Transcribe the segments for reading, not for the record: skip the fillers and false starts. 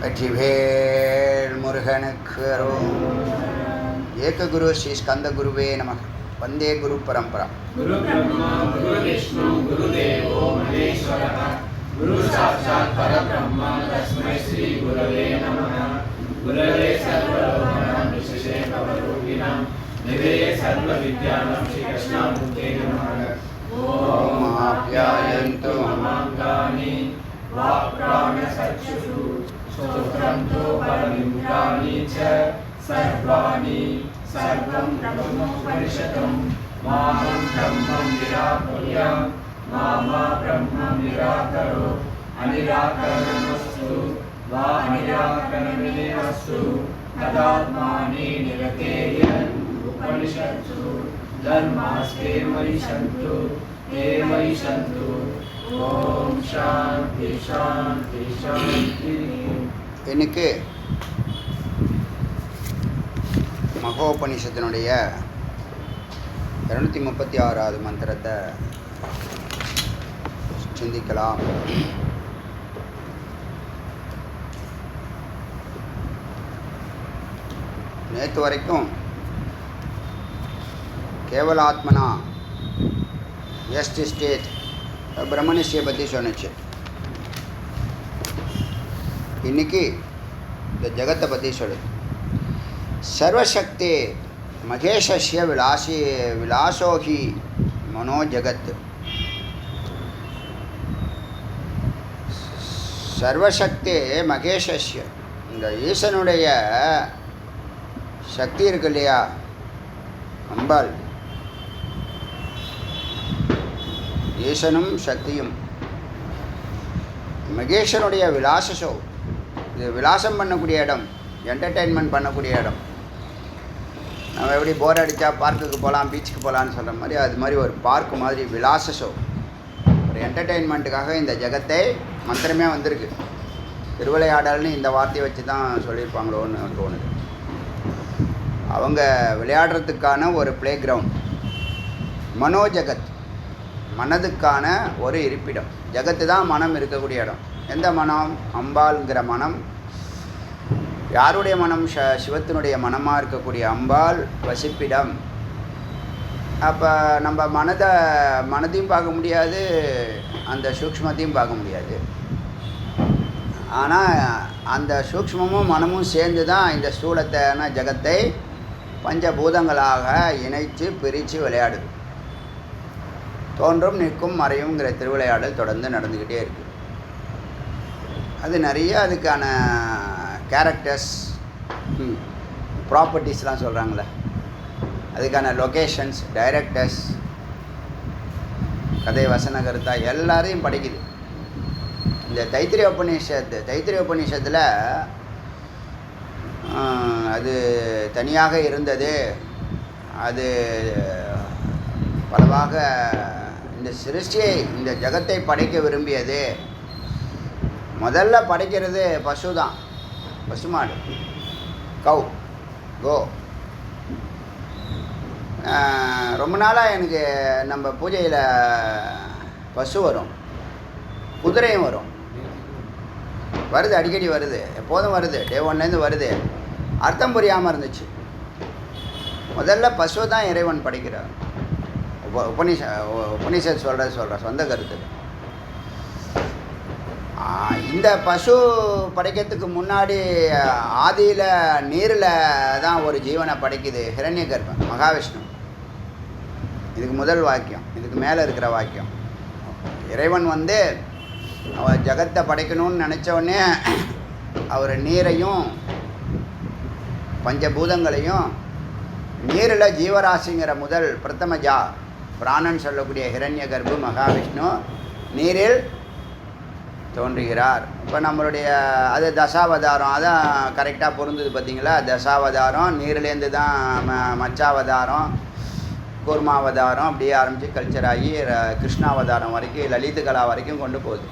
வெற்றிவேல் முருகனுக்கு ஏக குரு ஸ்ரீ ஸ்கந்த குருவே நமः. வந்தே குரு பரம்பரா. குரு பிரம்மா குரு விஷ்ணு குரு தேவோ மகேஸ்வரः குரு சாட்சாத் பரபிரம்ம தஸ்மை ஸ்ரீ குரவே நமः. குரவே சர்வலோகானாம் விசேஷே பவரோகிணாம் நிதயே சர்வ வித்யானாம் ஸ்ரீ கிருஷ்ணாமூர்த்தே நமः. ஓம் ஆப்யாயந்து மமாங்கானி வாக்பிராண சக்ஷுஷு ஸ்தோத்ரம் தோ பரமிந்திராணி ச சர்வாணி சர்வம் பிரம்மோபனிஷதம் மாஹம் பிரம்மம் நிராகுர்யாம் மாமா பிரம்மம் நிராகரோ அநிராகரணமஸ்து வா அநிராகரணமேவஸ்து ததாத்மானி நிரதேய உபனிஷத்சு தர்மாஸ்தே மயி சந்து தே மயி சந்து. ஓம் சாந்தி சாந்தி சாந்தி. இன்னைக்கு மகோபனிஷத்தினுடைய 236வது மந்திரத்தை சிந்திக்கலாம். நேற்று வரைக்கும் கேவலாத்மனா எஸ்ட் ஸ்டேட் பிரம்மனிஷ்யை பற்றி சொன்னிச்சு. இன்னைக்கு இந்த ஜகத்தை பற்றி சொல்லுது. சர்வசக்தி மகேஷஸ்ய விலாசோஹி மனோஜகத். சர்வசக்தி மகேஷஸ்ய, இந்த ஈசனுடைய சக்தி இருக்கு இல்லையா, அம்பாள், ஈசனும் சக்தியும் மகேஷனுடைய விலாசோ, இது விலாசம் பண்ணக்கூடிய இடம், என்டர்டெயின்மெண்ட் பண்ணக்கூடிய இடம். நம்ம எப்படி போர் அடித்தா பார்க்குக்கு போகலாம், பீச்சுக்கு போகலான்னு சொல்கிற மாதிரி, அது மாதிரி ஒரு பார்க் மாதிரி விலாச ஷோ, ஒரு என்டர்டெயின்மெண்ட்டுக்காக இந்த ஜெகத்தை மந்திரமே வந்திருக்கு. திருவிளையாடல்னு இந்த வார்த்தையை வச்சு தான் சொல்லியிருப்பாங்களோன்னு தோணுது. அவங்க விளையாடுறதுக்கான ஒரு ப்ளே கிரவுண்ட். மனோஜகத், மனதுக்கான ஒரு இருப்பிடம். ஜகத்து தான் மனம் இருக்கக்கூடிய இடம். எந்த மனம்? அம்பாள்ங்கிற மனம். யாருடைய மனம்? சிவத்தினுடைய மனமாக இருக்கக்கூடிய அம்பாள் வசிப்பிடம். அப்போ நம்ம மனதையும் பார்க்க முடியாது, அந்த சூக்ஷ்மத்தையும் பார்க்க முடியாது. ஆனால் அந்த சூக்ஷ்மமும் மனமும் சேர்ந்து தான் இந்த ஸ்தூலத்தான ஜகத்தை பஞ்சபூதங்களாக இணைத்து பிரித்து விளையாடுது. தோன்றும் நிற்கும் மறையுங்கிற திருவிளையாடல் தொடர்ந்து நடந்துக்கிட்டே இருக்குது. அது நிறைய அதுக்கான கேரக்டர்ஸ், ப்ராப்பர்ட்டிஸ்லாம் சொல்கிறாங்களே, அதுக்கான லொக்கேஷன்ஸ், டைரக்டர்ஸ், கதை வசன கருத்தா எல்லாரையும் படிக்குது. இந்த தைத்திரிய உபநிஷத்தில் அது தனியாக இருந்தது. அது பலவாக இந்த சிருஷ்டியை, இந்த ஜகத்தை படைக்க விரும்பியது. முதல்ல படைக்கிறது பசு தான், பசுமாடு, கவ், கோ. ரொம்ப நாளாக எனக்கு நம்ம பூஜையில் பசு வரும், குதிரையும் வரும், வருது, அடிக்கடி வருது, எப்போதும் வருது, டே ஒன்லேருந்து வருது. அர்த்தம் புரியாமல் இருந்துச்சு. முதல்ல பசுவை தான் இறைவன் படைக்கிறார். உபனிஷத் சொல்கிற சொந்த கருத்து. இந்த பசு படைக்கிறதுக்கு முன்னாடி ஆதியில் நீரில் தான் ஒரு ஜீவனை படைக்குது, ஹிரண்ய கர்ப்பன், மகாவிஷ்ணு. இதுக்கு முதல் வாக்கியம். இதுக்கு மேலே இருக்கிற வாக்கியம், இறைவன் அவர் ஜகத்தை படைக்கணும்னு நினச்சோடனே அவர் நீரையும் பஞ்சபூதங்களையும், நீரில் ஜீவராசிங்கிற முதல் பிரதம பிராணன் சொல்லக்கூடிய ஹிரண்ய கர்ப்பு மகாவிஷ்ணு நீரில் தோன்றுகிறார். இப்போ நம்மளுடைய அது தசாவதாரம், அதான் கரெக்டாக பொருந்தது பார்த்தீங்களா. தசாவதாரம் நீர்லேருந்து தான் மச்சாவதாரம், கூர்மாவதாரம், அப்படியே ஆரம்பித்து கல்ச்சர் ஆகி கிருஷ்ணாவதாரம் வரைக்கும், லலித கலா வரைக்கும் கொண்டு போகுது.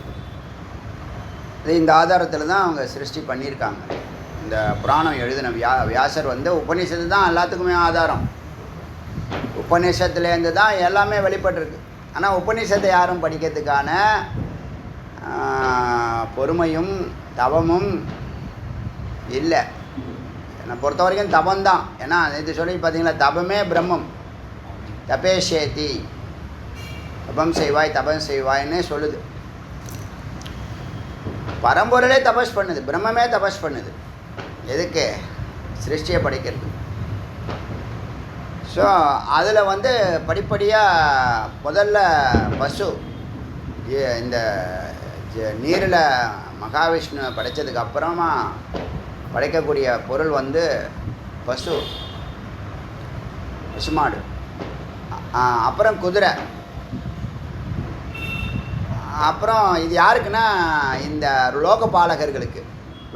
இது இந்த ஆதாரத்தில் தான் அவங்க சிருஷ்டி பண்ணியிருக்காங்க. இந்த புராணம் எழுதின வியாசர் உபநிஷத்து தான் எல்லாத்துக்குமே ஆதாரம். உபநிஷத்துலேருந்து தான் எல்லாமே வெளிப்பட்டிருக்கு. ஆனால் உபநிஷத்தை யாரும் படிக்கிறதுக்கான பொறுமையும் தவமும் இல்லை. என்னை பொறுத்த வரைக்கும் தபம்தான். ஏன்னா இது சொல்லி பார்த்தீங்களா, தபமே பிரம்மம். தபேஷேதி, தபம் செய்வாய் தபம் செய்வாய்ன்னு சொல்லுது. பரம்பொருளே தபஸ் பண்ணுது, பிரம்மமே தபஸ் பண்ணுது. எதுக்கு? சிருஷ்டியை படைக்கிறது. ஸோ அதில் வந்து படிப்படியாக முதல்ல பசு இந்த நீரில் மகாவிஷ்ணு படைத்ததுக்கு அப்புறமா படைக்கக்கூடிய பொருள் வந்து பசுமாடு, அப்புறம் குதிரை, அப்புறம் இது யாருக்குன்னா இந்த லோகபாலகர்களுக்கு,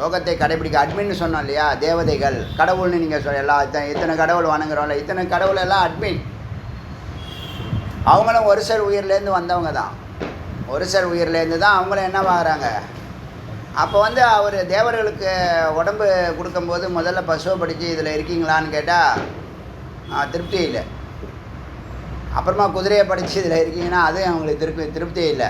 லோகத்தை கடைபிடிக்க அட்மின்னு சொன்னோம் இல்லையா, தேவதைகள் கடவுள்னு நீங்கள் எல்லா இத்தனை கடவுள் வணங்குறோம்ல, இத்தனை கடவுள் எல்லாம் அட்மின். அவங்களும் ஒரு சில உயிர்லேருந்து வந்தவங்க தான். ஒரு சில உயிர்லேருந்து தான் அவங்களும் என்னவாகிறாங்க. அப்போ வந்து அவர் தேவர்களுக்கு உடம்பு கொடுக்கும்போது முதல்ல பசுவை படித்து இதில் இருக்கீங்களான்னு கேட்டால் திருப்தி இல்லை. அப்புறமா குதிரையை படித்து இதில் இருக்கீங்கன்னா அதுவும் அவங்களுக்கு திருப்தி இல்லை.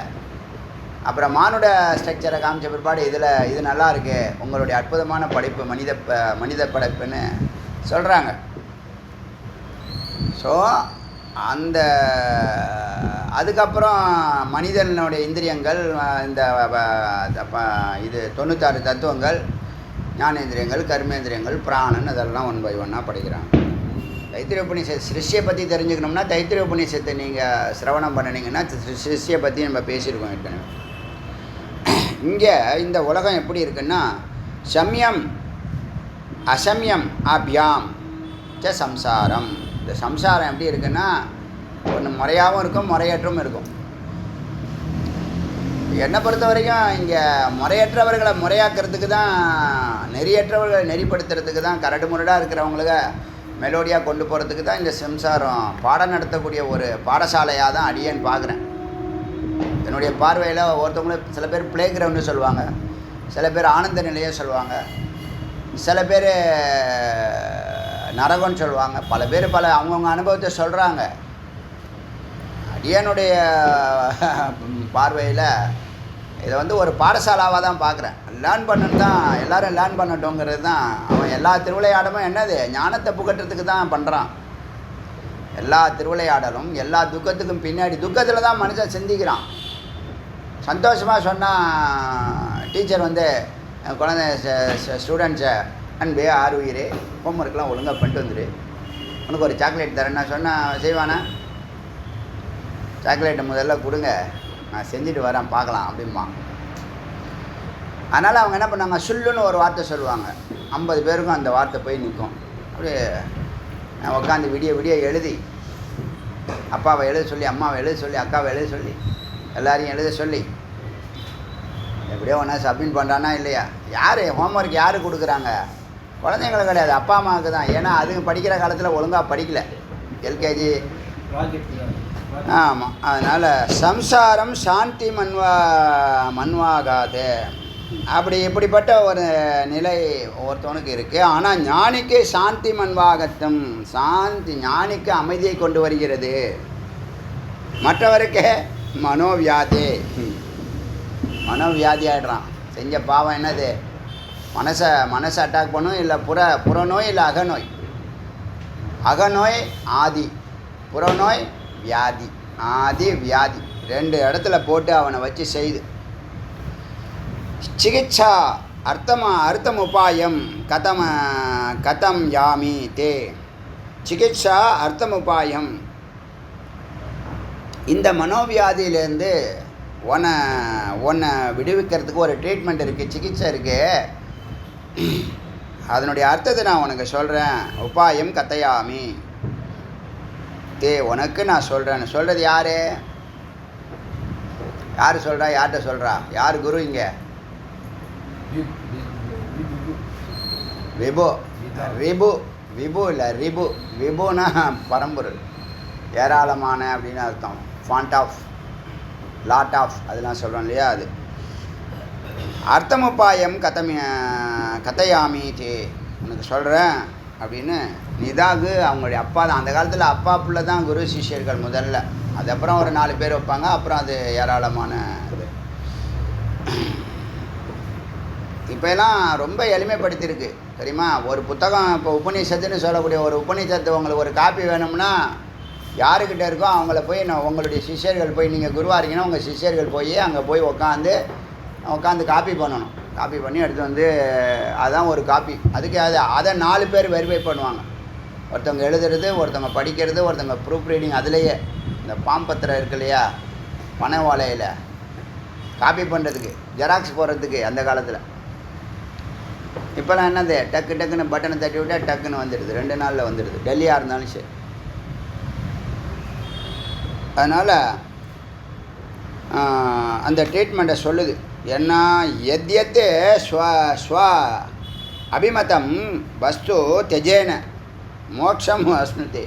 அப்புறம் மானுட ஸ்ட்ரக்சரை காமிச்ச பிற்பாடு இது நல்லா இருக்கு, உங்களுடைய அற்புதமான படைப்பு, மனித படைப்புன்னு சொல்கிறாங்க. ஸோ அந்த அதுக்கப்புறம் மனிதனுடைய இந்திரியங்கள், இந்த இது 96 தத்துவங்கள், ஞானேந்திரியங்கள், கர்மேந்திரியங்கள், பிராணன், அதெல்லாம் 1 by 1 படிக்கிறாங்க. தைத்திரிய உபநிஷத் சிருஷ்டியை பற்றி தெரிஞ்சுக்கணும்னா தைத்திரிய உபநிஷத்தை நீங்கள் சிரவணம் பண்ணினீங்கன்னா சிருஷ்டியை பற்றி நம்ம பேசியிருக்கோம் ஏற்கனவே. இங்கே இந்த உலகம் எப்படி இருக்குன்னா, சம்யம் அசம்யம் அபியாம் ச சம்சாரம். இந்த சம்சாரம் எப்படி இருக்குன்னா, ஒன்று முறையாகவும் இருக்கும், முறையற்றும் இருக்கும். என்னை பொறுத்த வரைக்கும் இங்கே முறையற்றவர்களை முறையாக்கிறதுக்கு தான், நெறியற்றவர்களை நெறிப்படுத்துறதுக்கு தான், கரடு முரடாக இருக்கிறவங்களுக்கு மெலோடியாக கொண்டு போகிறதுக்கு தான் இந்த சம்சாரம் பாடம் நடத்தக்கூடிய ஒரு பாடசாலையாக தான் அடியேன்னு பார்க்குறேன். என்னுடைய பார்வையில் ஒருத்தவங்களும் சில பேர் ப்ளே கிரவுண்டுன்னு சொல்லுவாங்க, சில பேர் ஆனந்த நிலையம் சொல்லுவாங்க, சில பேர் நரகம்னு சொல்லுவாங்க, பல பேர் பல அவங்கவுங்க அனுபவத்தை சொல்கிறாங்க. அடியனுடைய பார்வையில் இதை வந்து ஒரு பாடசாலாவாக தான் பார்க்குறேன். லேர்ன் பண்ணணும் தான், எல்லோரும் லேர்ன் பண்ணட்டோங்கிறது தான். அவன் எல்லா திருவிளையாடலும் என்னது, ஞானத்தை புகட்டுறதுக்கு தான் பண்ணுறான். எல்லா திருவிளையாடலும் எல்லா துக்கத்துக்கும் பின்னாடி, துக்கத்தில் தான் மனுஷன் சிந்திக்கிறான். சந்தோஷமாக சொன்னால் டீச்சர் வந்து குழந்தை ஸ்டூடெண்ட்ஸை அன்பே ஆறுயிரே ஹோம்ஒர்க்லாம் ஒழுங்காக பண்ணிட்டு வந்துடு, உனக்கு ஒரு சாக்லேட் தரேன்னா சொன்னால் செய்வானா? சாக்லேட்டை முதல்ல கொடுங்க, நான் செஞ்சுட்டு வரேன் பார்க்கலாம் அப்படிம்பா. அதனால் அவங்க என்ன பண்ணாங்க, சொல்லுன்னு ஒரு வார்த்தை சொல்லுவாங்க. 50 பேருக்கும் அந்த வார்த்தை போய் நிற்கும். அப்படியே நான் உட்காந்து விடிய எழுதி, அப்பாவை எழுத சொல்லி, அம்மாவை எழுத சொல்லி, அக்காவை எழுத சொல்லி, எல்லாரையும் எழுத சொல்லி, எப்படியோ ஒன்றா சப்மிட் பண்ணுறானா இல்லையா? யார் ஹோம்ஒர்க் யார் கொடுக்குறாங்க? குழந்தைங்களுக்கு கிடையாது, அப்பா அம்மாவுக்கு தான். ஏன்னா அதுங்க படிக்கிற காலத்தில் ஒழுங்காக படிக்கலை, எல்கேஜி. ஆமாம். அதனால் சம்சாரம் சாந்தி மன்வாகாது. இப்படிப்பட்ட ஒரு நிலை ஒவ்வொருத்தவனுக்கு இருக்குது. ஆனால் ஞானிக்கு சாந்தி மன்வாகத்தம், சாந்தி ஞானிக்கு அமைதியை கொண்டு வருகிறது. மற்றவருக்கு மனோவியாதி ஆகிடுறான். செஞ்ச பாவம் என்னது, மனசை அட்டாக் பண்ணும். இல்லை புறநோய், இல்லை அகநோய். அகநோய் ஆதி, புறநோய் வியாதி. ஆதி வியாதி 2 இடத்துல போட்டு அவனை வச்சு செய்து. சிகிச்சா அர்த்தம் உபாயம் கதம் யாமி தே. சிகிச்சா அர்த்தம் உபாயம். இந்த மனோவியாதியிலேருந்து உன்னை விடுவிக்கிறதுக்கு ஒரு ட்ரீட்மெண்ட் இருக்குது, சிகிச்சை இருக்குது. அதனுடைய அர்த்தத்தை நான் உனக்கு சொல்கிறேன். உபாயம் கதையாமி தே, உனக்கு நான் சொல்கிறேன். சொல்கிறது யார் சொல்கிறா? யார்கிட்ட சொல்கிறா? யார் குரு இங்கே? விபு இல்லை ரிபு. விபுனா பரம்பொருள், ஏராளமான அப்படின்னு அர்த்தம். ஃபாண்ட் ஆஃப், லாட் ஆஃப், அதெல்லாம் சொல்கிறோம் இல்லையா? அது அர்த்தமுபாயம் கதையாமி தே, உனக்கு சொல்கிறேன் அப்படின்னு நிதாகு அவங்களுடைய அப்பா தான். அந்த காலத்தில் அப்பா பிள்ளை தான் குரு சிஷ்யர்கள் முதல்ல. அதுக்கப்புறம் ஒரு 4 பேர் வைப்பாங்க. அப்புறம் அது ஏராளமான இது. இப்போ எல்லாம் ரொம்ப எளிமைப்படுத்தியிருக்கு தெரியுமா. ஒரு புத்தகம் இப்போ உபநிஷத்துன்னு சொல்லக்கூடிய ஒரு உபநிஷத்து உங்களுக்கு ஒரு காப்பி வேணும்னா யாருக்கிட்ட இருக்கோ அவங்கள போய் உங்களுடைய சிஷ்யர்கள் போய், நீங்கள் குருவாக இருக்கீங்கன்னா உங்கள் சிஷ்யர்கள் போய் அங்கே போய் உட்காந்து காப்பி பண்ணணும். காப்பி பண்ணி எடுத்து வந்து அதுதான் ஒரு காப்பி. அதுக்கு அதை 4 பேர் வெரிஃபை பண்ணுவாங்க. ஒருத்தவங்க எழுதுறது, ஒருத்தவங்க படிக்கிறது, ஒருத்தவங்க ப்ரூஃப் ரீடிங். அதுலேயே இந்த பாம்பத்திரம் இருக்கு இல்லையா, பனை ஓலையில் காப்பி பண்ணுறதுக்கு, ஜெராக்ஸ் போடுறதுக்கு அந்த காலத்தில். இப்போலாம் என்னது, டக்குன்னு பட்டனை தட்டி விட்டால் டக்குன்னு வந்துடுது, 2 நாளில் வந்துடுது, டெல்லியாக இருந்தாலும் சரி. அதனால் அந்த ட்ரீட்மெண்ட்டை சொல்லுது என்ன, எத்யத்து ஸ்வ அபிமதம் வஸ்து தெஜேன மோட்சம் அஸ்னுதி.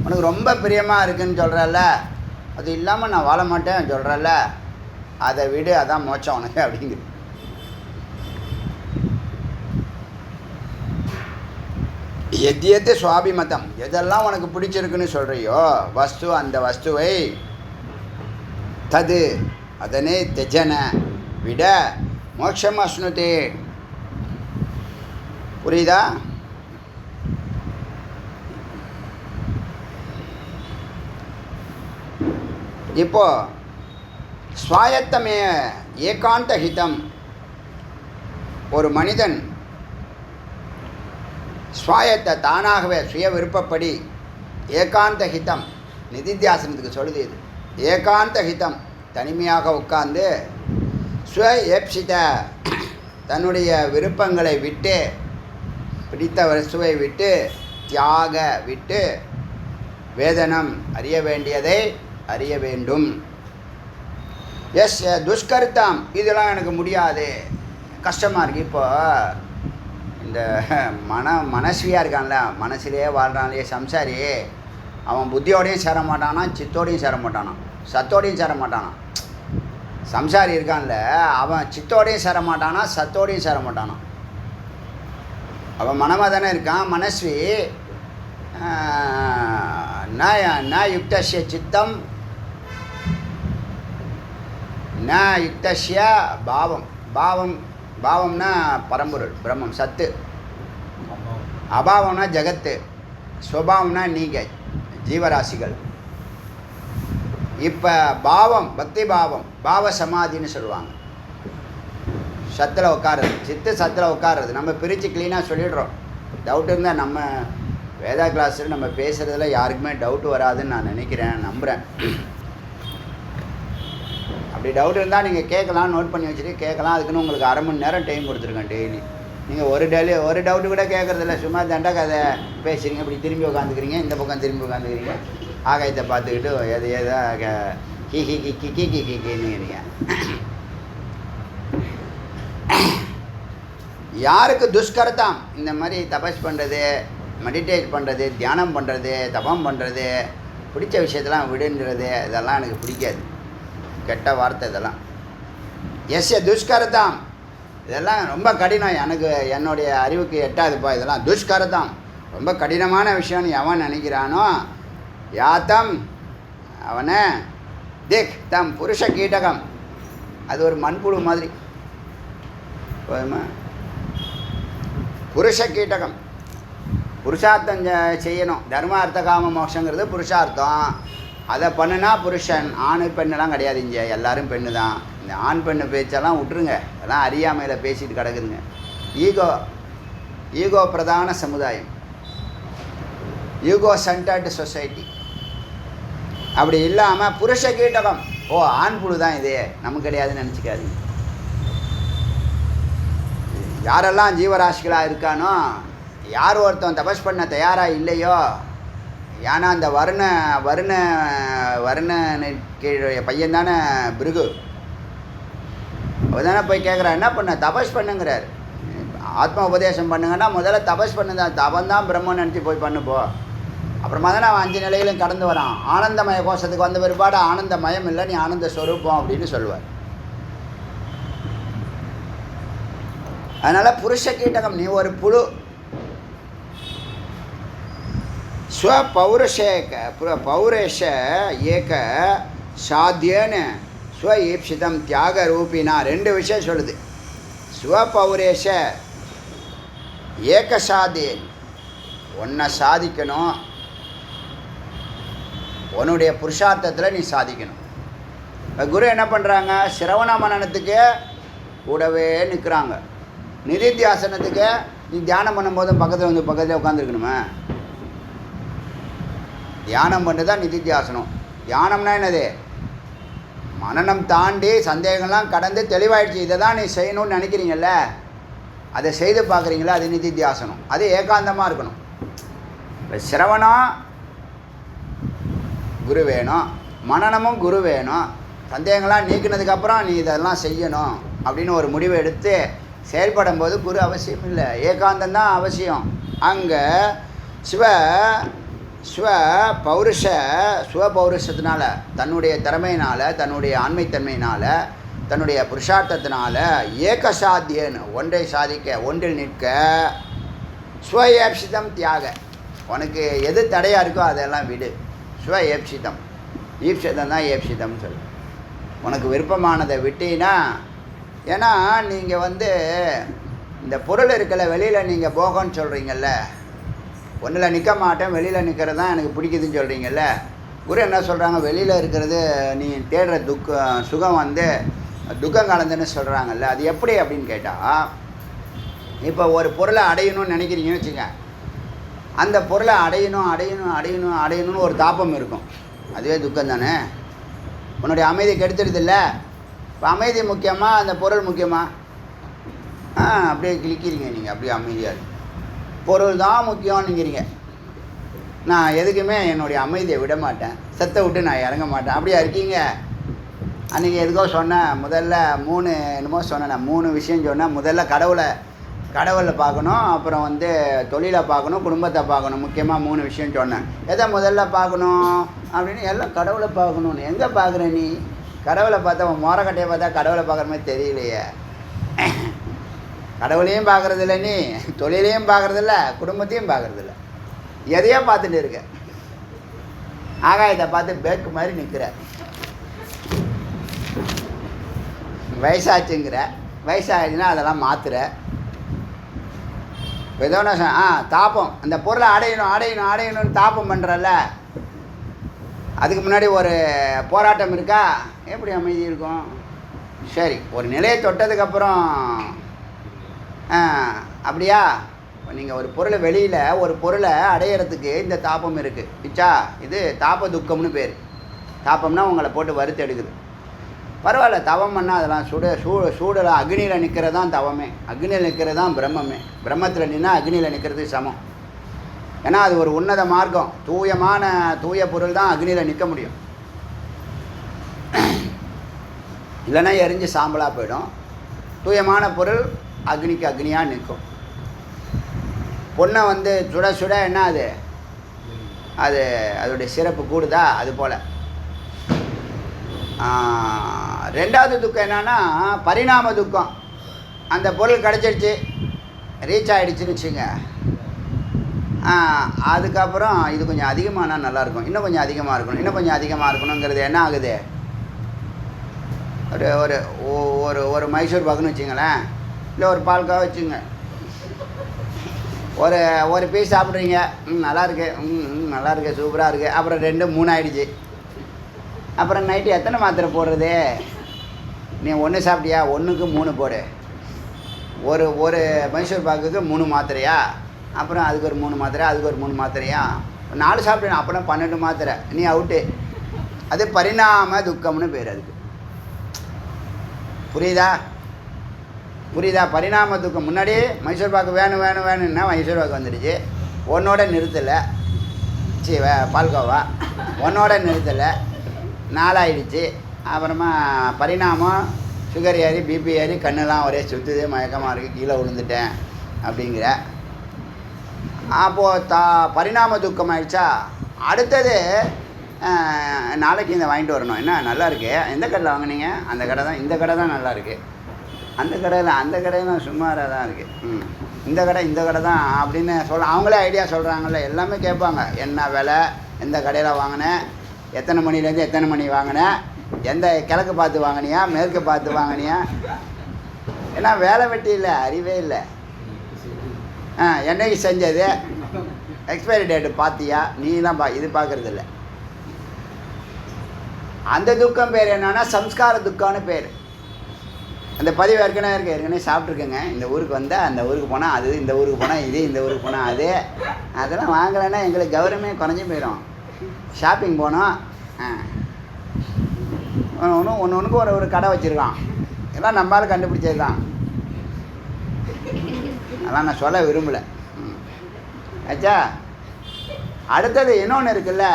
உனக்கு ரொம்ப பிரியமாக இருக்குன்னு சொல்கிறல்ல, அது இல்லாமல் நான் வாழ மாட்டேன் சொல்கிறல்ல, அதை விடு, அதான் மோட்சம் உனக்கு அப்படிங்குது. எத்தியத்து சுவாபிமதம், எதெல்லாம் உனக்கு பிடிச்சிருக்குன்னு சொல்கிறியோ வஸ்து, அந்த வஸ்துவை தது அதனை தெஜன விட மோட்சம் அஸ்னுதே. புரியுதா? இப்போ ஸ்வாயத்தமே ஏகாந்த ஹிதம். ஒரு மனிதன் ஸ்வாயத்தை தானாகவே சுய விருப்பப்படி ஏகாந்த ஹிதம், நிதித்தியாசனத்துக்கு சொல்லுது இது. ஏகாந்த ஹிதம், தனிமையாக உட்கார்ந்து ஸ்வ ஏப்சித, தன்னுடைய விருப்பங்களை விட்டு, பிடித்த வஸ்துவை விட்டு, தியாக விட்டு, வேதனம் அறிய வேண்டியதை அறிய வேண்டும். எஸ் துஷ்கர்த்தாம், இதெல்லாம் எனக்கு முடியாது, கஷ்டமாக இருக்குது. இப்போ இந்த மனஸ்வியாக இருக்கான்ல, மனசிலே வாழ்கிறான்லையே சம்சாரி, அவன் புத்தியோடையும் சேர மாட்டானா, சித்தோடையும் சேர மாட்டானா, சத்தோடையும் சேர மாட்டானா. சம்சாரி இருக்கான்ல, அவன் சித்தோடையும் சேர மாட்டானா, சத்தோடையும் சேர மாட்டானா. அவன் மனமாக தானே இருக்கான். மனஸ்வி ந யுக்தஸ்ய சித்தம் ந யுக்தஸ்ய பாவம். பாவம்னா பரம்பொருள் பிரம்மம் சத்து, அபாவம்னா ஜகத்து, ஸ்வபாவம்னா நீங்கள் ஜீவராசிகள். இப்போ பாவம், பக்தி பாவம், பாவ சமாதின்னு சொல்லுவாங்க. சத்தில் உட்காருறது, சித்து சத்தில் உட்காருறது. நம்ம பிரித்து க்ளீனாக சொல்லிடுறோம். டவுட் இருந்தால் நம்ம வேதா கிளாஸில் நம்ம பேசுகிறதுல யாருக்குமே டவுட்டு வராதுன்னு நான் நினைக்கிறேன், நம்புகிறேன். அப்படி டவுட் இருந்தால் நீங்கள் கேட்கலாம், நோட் பண்ணி வச்சுட்டு கேட்கலாம். அதுக்குன்னு உங்களுக்கு அரை மணி நேரம் டைம் கொடுத்துருக்கேன் டெய்லி. நீங்கள் ஒரு டவுட்டு கூட கேட்குறதில்ல, சும்மா தண்டை கதை பேசுகிறீங்க. இப்படி திரும்பி உட்காந்துக்கிறீங்க, இந்த பக்கம் திரும்பி உட்காந்துக்கிறீங்க, ஆகாயத்தை பார்த்துக்கிட்டு எதோ கி கி கி கி கி கி கி கின்னு. யாருக்கு துஷ்கர்த்தாம், இந்த மாதிரி தபஸ் பண்ணுறது, மெடிடேட் பண்ணுறது, தியானம் பண்ணுறது, தபம் பண்ணுறது, பிடிச்ச விஷயத்தெல்லாம் விடுன்றது, இதெல்லாம் எனக்கு பிடிக்காது, கெட்ட வார்த்தை இதெல்லாம். எஸ்ய துஷ்கர்த்தாம், இதெல்லாம் ரொம்ப கடினம், எனக்கு என்னுடைய அறிவுக்கு எட்டாதுப்பா. இதெல்லாம் துஷ்கர்த்தாம், ரொம்ப கடினமான விஷயம்னு எவன் நினைக்கிறானோ, யாத்தம் அவனை திக் தம் புருஷ கீட்டகம். அது ஒரு மண்புழு மாதிரி போதுமா. புருஷ கீட்டகம், புருஷார்த்தம் செய்யணும். தர்மார்த்த காம மோட்சங்கிறது புருஷார்த்தம். அதை பண்ணுனா புருஷன். ஆணு பெண்ணெல்லாம் கிடையாது, இங்கே எல்லோரும் பெண்ணு தான். இந்த ஆண் பெண்ணு பேச்செல்லாம் விட்டுருங்க, அதெல்லாம் அறியாமையில் பேசிட்டு கிடக்குதுங்க. ஈகோ பிரதான சமுதாயம், ஈகோ சென்டர்டு சொசைட்டி. அப்படி இல்லாமல் புருஷ கீட்டகம், ஓ ஆண் புழு தான் இது, நமக்கு கிடையாதுன்னு நினச்சிக்காதீங்க. யாரெல்லாம் ஜீவராசிகளாக இருக்கானோ, யார் ஒருத்தன் தபஸ் பண்ண தயாராக இல்லையோ, ஏன்னா அந்த வருண கீழே பையன் தானே பிருகு, அவர் தானே போய் கேட்குறான், என்ன பண்ண தபஸ் பண்ணுங்கிறார். ஆத்ம உபதேசம் பண்ணுங்கன்னா முதல்ல தபஸ் பண்ணுதான், தபந்தான் பிரம்மன் நினச்சி போய் பண்ணுப்போ. அப்புறமா தானே அவன் 5 நிலையிலும் கடந்து வரான். ஆனந்தமய கோஷத்துக்கு வந்த பிற்பாடு ஆனந்தமயம் இல்லை, நீ ஆனந்த ஸ்வரூபம் அப்படின்னு சொல்லுவார். அதனால் புருஷ கீட்டகம், நீ ஒரு புழு. स्वपौरुषेक पौरेश एक சாத்தியன்னு ஸ்வஈப்சிதம் தியாக ரூபினா ரெண்டு விஷயம் சொல்லுது. ஸ்வபௌரேஷ ஏக சாத்தியன், ஒன்றை சாதிக்கணும், உன்னுடைய புருஷார்த்தத்தில் நீ சாதிக்கணும். குரு என்ன பண்ணுறாங்க, சிரவண மனனத்துக்கு கூடவே நிற்கிறாங்க. நிதித்தியாசனத்துக்கு நீ தியானம் பண்ணும்போதும் பக்கத்தில் உட்காந்துருக்கணுமே. தியானம் பண்ணு தான் நிதித்தியாசனம். தியானம்னா என்னது, மனநம் தாண்டி சந்தேகம்லாம் கடந்து தெளிவாயிடுச்சு, இதை தான் நீ செய்யணும்னு நினைக்கிறீங்கல்ல, அதை செய்து பார்க்குறீங்களா, அது நிதித்தியாசனம். அது ஏகாந்தமாக இருக்கணும். இப்போ சிரவணம் குரு வேணும், மனநமும் குரு வேணும். சந்தேகங்கள்லாம் நீக்கினதுக்கப்புறம் நீ இதெல்லாம் செய்யணும் அப்படின்னு ஒரு முடிவை எடுத்து செயல்படும் போது குரு அவசியம் இல்லை, ஏகாந்தந்தான் அவசியம். அங்கே சுவபௌருஷத்தினால, தன்னுடைய திறமையினால், தன்னுடைய ஆண்மைத்தன்மையினால், தன்னுடைய புருஷார்த்தத்தினால ஏகசாத்தியன் ஒன்றை சாதிக்க, ஒன்றில் நிற்க, ஸ்வஏப்சிதம் தியாக, உனக்கு எது தடையாக இருக்கோ அதெல்லாம் விடு. ஸ்வஏப்சிதம், ஈப்சிதம் தான் ஏப்சிதம்னு சொல்லு. உனக்கு விருப்பமானதை விட்டீங்கன்னா, ஏன்னா நீங்கள் இந்த பொருள் இருக்கல, வெளியில் நீங்கள் போகன்னு சொல்கிறீங்கல்ல, ஒன்றில் நிற்க மாட்டேன், வெளியில் நிற்கிறது தான் எனக்கு பிடிக்குதுன்னு சொல்கிறீங்கல்ல. குரு என்ன சொல்கிறாங்க, வெளியில் இருக்கிறது நீ தேடுற சுகம் துக்கம் கலந்துன்னு சொல்கிறாங்கல்ல. அது எப்படி அப்படின்னு கேட்டால், இப்போ ஒரு பொருளை அடையணும்னு நினைக்கிறீங்கன்னு வச்சுங்க, அந்த பொருளை அடையணும்னு ஒரு தாபம் இருக்கும், அதுவே துக்கம் தானே. உன்னுடைய அமைதி கெடுத்துடுதில்ல. இப்போ அமைதி முக்கியமாக அந்த பொருள் முக்கியமாக? அப்படியே கிளிக்கிறீங்க நீங்கள், அப்படியே அமைதியாக பொருள் தான் முக்கியம்னுங்கிறீங்க. நான் எதுக்குமே என்னுடைய அமைதியை விட மாட்டேன், செத்தை விட்டு நான் இறங்க மாட்டேன், அப்படியா இருக்கீங்க? அன்றைக்கி எதுக்கோ சொன்னேன், முதல்ல 3 விஷயம் சொன்னேன். முதல்ல கடவுளை பார்க்கணும், அப்புறம் தொழிலை பார்க்கணும், குடும்பத்தை பார்க்கணும், முக்கியமாக 3 விஷயம் சொன்னேன். எதை முதல்ல பார்க்கணும் அப்படின்னு, எல்லாம் கடவுளை பார்க்கணுன்னு. எங்கே பார்க்குற நீ? கடவுளை பார்த்தா மோரக்கட்டையை பார்த்தா கடவுளை பார்க்குற மாதிரி தெரியலையே. கடவுளையும் பார்க்குறதில்ல, நீ தொழிலையும் பார்க்குறதில்ல, குடும்பத்தையும் பார்க்குறதில்ல, எதையோ பார்த்துட்டு இருக்க. ஆகாயத்தை பார்த்து பேக்கு மாதிரி நிற்கிற. வயசாச்சுங்கிற, வயசாகிடுச்சுன்னா அதெல்லாம் மாற்றுற. ஏதோ நான் தாப்பம், அந்த பொருளை அடையணும்னு தாப்பம் பண்ணுறல்ல, அதுக்கு முன்னாடி ஒரு போராட்டம் இருக்கா? எப்படி அமைதி இருக்கும்? சரி, ஒரு நிலையை தொட்டதுக்கப்புறம் அப்படியா? நீங்கள் ஒரு பொருளை வெளியில் ஒரு பொருளை அடையிறதுக்கு இந்த தாபம் இருக்குது பிச்சா, இது தாப துக்கம்னு பேர். தாபம்னா உங்களை போட்டு வறுத்து எடுக்குது. பரவாயில்ல, தவம் பண்ணால் அதெல்லாம் சூடில் அக்னியில் நிற்கிறது தான் தவமே, அக்னியில் நிற்கிறது தான் பிரம்மமே. பிரம்மத்தில் நின்னா அக்னியில் நிற்கிறது சமம். ஏன்னா அது ஒரு உன்னத மார்க்கம், தூய பொருள் தான் அக்னியில் நிற்க முடியும். இல்லைன்னா எரிஞ்சு சாம்பலாக போயிடும். தூயமான பொருள் அக்னிக்கு அக்னியாக நிற்கும். பொண்ணை சுட என்ன அது அதோடைய சிறப்பு கூடுதா? அது போல். ரெண்டாவது துக்கம் என்னன்னா பரிணாம துக்கம். அந்த பொருள் கிடச்சிடுச்சு, ரீச் ஆகிடுச்சின்னு வச்சுங்க, அதுக்கப்புறம் இது கொஞ்சம் அதிகமானா நல்லாயிருக்கும், இன்னும் கொஞ்சம் அதிகமாக இருக்கணுங்கிறது என்ன ஆகுது? ஒரு ஒரு ஒரு மைசூர் பாக்குன்னு வச்சுங்களேன், இல்லை ஒரு பால்கா வச்சுங்க, ஒரு பீஸ் சாப்பிட்றீங்க, நல்லாயிருக்கு, நல்லாயிருக்கு, சூப்பராக இருக்குது. அப்புறம் 2 3 ஆகிடுச்சு. அப்புறம் நைட்டு எத்தனை மாத்திரை போடுறது? நீ 1 சாப்பிட்டியா, 1க்கு 3 போடு. ஒரு மைசூர் பாக்குக்கு 3 மாத்திரையா, அப்புறம் அதுக்கு ஒரு 3 மாத்திரை, அதுக்கு ஒரு 3 மாத்திரையா, 4 சாப்பிட்டேன், அப்புறம் 12 மாத்திரை, நீ அவுட்டு. அது பரிணாம துக்கம்னு பேர். அதுக்கு புரியுதா? பரிணாம துக்கம். முன்னாடி மைசூர் பாக்கு வேணும்னா மைசூர் பாக்கு வந்துடுச்சு, ஒன்னோட நிறுத்தலை. பால்கோவா ஒன்னோட நிறுத்தலை, 4 ஆகிடுச்சு. அப்புறமா பரிணாமம், சுகர் ஏறி, பிபி ஏறி, கண்ணெல்லாம் ஒரே சுற்றுது, மயக்கமாக இருக்குது, கீழே விழுந்துட்டேன் அப்படிங்கிற. அப்போது பரிணாம துக்கம் ஆகிடுச்சா. அடுத்தது நாளைக்கு இந்த வாங்கிட்டு வரணும், என்ன நல்லா இருக்கு, எந்த கடையில் வாங்கினீங்க? அந்த கடை தான், இந்த கடை தான் நல்லா இருக்குது, அந்த கடையில் சுமாராக தான் இருக்குது. இந்த கடை தான் அப்படின்னு அவங்களே ஐடியா சொல்கிறாங்கல்ல, எல்லாமே கேட்பாங்க. என்ன விலை, எந்த கடையில் வாங்கினேன், எத்தனை மணிலேருந்து எத்தனை மணி வாங்கினேன், எந்த கிழக்கு பார்த்து வாங்கினியா மேற்கு பார்த்து வாங்கினியா. ஏன்னா வேலை வெட்டி இல்லை, அறிவே இல்லை. என்னைக்கு செஞ்சது, எக்ஸ்பைரி டேட்டு பார்த்தியா, நீலாம் இது பார்க்குறது இல்லை. அந்த துக்கம் பேர் என்னன்னா சம்ஸ்கார துக்கம்னு பேர். அந்த பதிவு ஏற்கனவே சாப்பிட்ருக்கேங்க. இந்த ஊருக்கு வந்தால் அந்த ஊருக்கு போனால் அது, இந்த ஊருக்கு போனால் இது, இந்த ஊருக்கு போனால் அது. அதெல்லாம் வாங்கலைன்னா எங்களுக்கு கௌரவமே குறைஞ்சி போயிடும். ஷாப்பிங் போனோம், ஒன்றுக்கு ஒரு கடை வச்சுருக்கான். எல்லாம் நம்மளால் கண்டுபிடிச்சது தான். அதெல்லாம் நான் சொல்ல விரும்பலை. ஆச்சா, அடுத்தது இன்னொன்று இருக்குல்ல,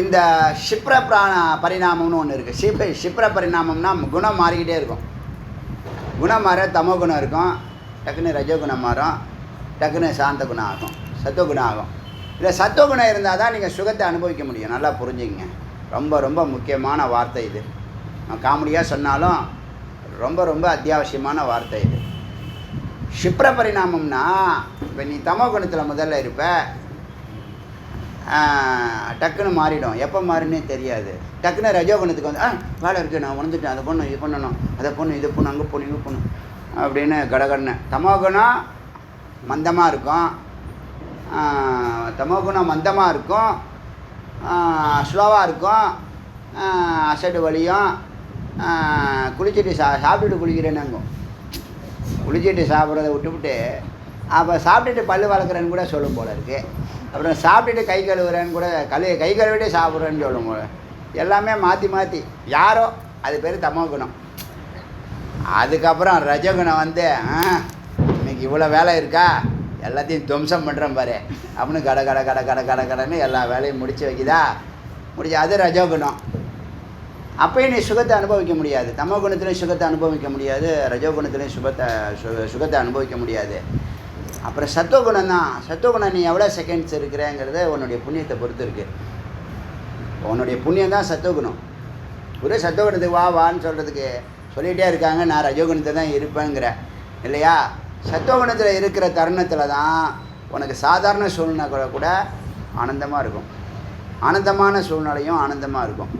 இந்த க்ஷிப்ர பரிணாமம்னு ஒன்று இருக்குது. க்ஷிப்ர பரிணாமம்னா குணம் மாறிக்கிட்டே இருக்கும். குணம் மாற தமோ குணம் இருக்கும், டக்குன்னு ரஜோகுணம் மாறும், டக்குன்னு சாந்த குணம் ஆகும், சத்துவகுணம் ஆகும். இல்லை சத்துவகுணம் இருந்தால் தான் நீங்கள் சுகத்தை அனுபவிக்க முடியும். நல்லா புரிஞ்சுங்க. ரொம்ப ரொம்ப முக்கியமான வார்த்தை இது. நான் காமெடியாக சொன்னாலும் ரொம்ப ரொம்ப அத்தியாவசியமான வார்த்தை இது. க்ஷிப்ர பரிணாமம்னா, இப்போ நீ தமோ குணத்தில் முதல்ல இருப்ப, டக்குன்னு மாறிடும். எப்போ மாறினே தெரியாது. டக்குன்னு ரஜோகுணத்துக்கு வந்து வேலை இருக்குது, நான் உணர்ந்துட்டேன், அதை பண்ணணும், இது பண்ணணும், அதை பண்ணணும், இது பண்ணணும், அங்கே போகணும், இங்கே போகணும் அப்படின்னு கடகடன்னு. தமோகுணம் மந்தமாக இருக்கும், தமோகுணம் மந்தமாக இருக்கும், ஸ்லோவாக இருக்கும், அசடு வலியும். குளிச்சுட்டு சாப்பிட்டுட்டு குளிக்கிறேன்னாங்க. குளிச்சுட்டு சாப்பிட்றத விட்டுவிட்டு அப்போ சாப்பிட்டுட்டு பல் வளர்க்குறேன்னு கூட சொல்லும் போல இருக்குது. அப்புறம் சாப்பிட்டுட்டு கை கழுவுறேன்னு கூட கை கழுவிட்டு சாப்பிட்றேன்னு சொல்லும் போல. எல்லாமே மாற்றி மாற்றி யாரோ, அது பேர் தமோ குணம். அதுக்கப்புறம் ரஜகுணம் வந்து இன்னைக்கு இவ்வளோ வேலை இருக்கா, எல்லாத்தையும் துவம்சம் பண்ணுறேன் பாரு அப்படின்னு கடன்னு எல்லா வேலையும் முடித்து வைக்குதா, அது ரஜோகுணம். அப்போயும் நீ சுகத்தை அனுபவிக்க முடியாது. தமோ குணத்துலேயும் சுகத்தை அனுபவிக்க முடியாது, ரஜோகுணத்துலேயும் சுகத்தை அனுபவிக்க முடியாது. அப்புறம் சத்துவகுணம் தான். சத்துவகுணம் நீ எவ்வளோ செகண்ட்ஸ் இருக்கிறேங்கிறது உன்னுடைய புண்ணியத்தை பொறுத்து இருக்குது. உன்னுடைய புண்ணியம் தான் சத்துவகுணம். ஒரு சத்துவகுணத்துக்கு வான்னு சொல்கிறதுக்கு சொல்லிகிட்டே இருக்காங்க, நான் ரஜோகுணத்தை தான் இருப்பேங்கிற இல்லையா. சத்துவகுணத்தில் இருக்கிற தருணத்தில் தான் உனக்கு சாதாரண சூழ்நிலை கூட ஆனந்தமாக இருக்கும், ஆனந்தமான சூழ்நிலையும் ஆனந்தமாக இருக்கும்.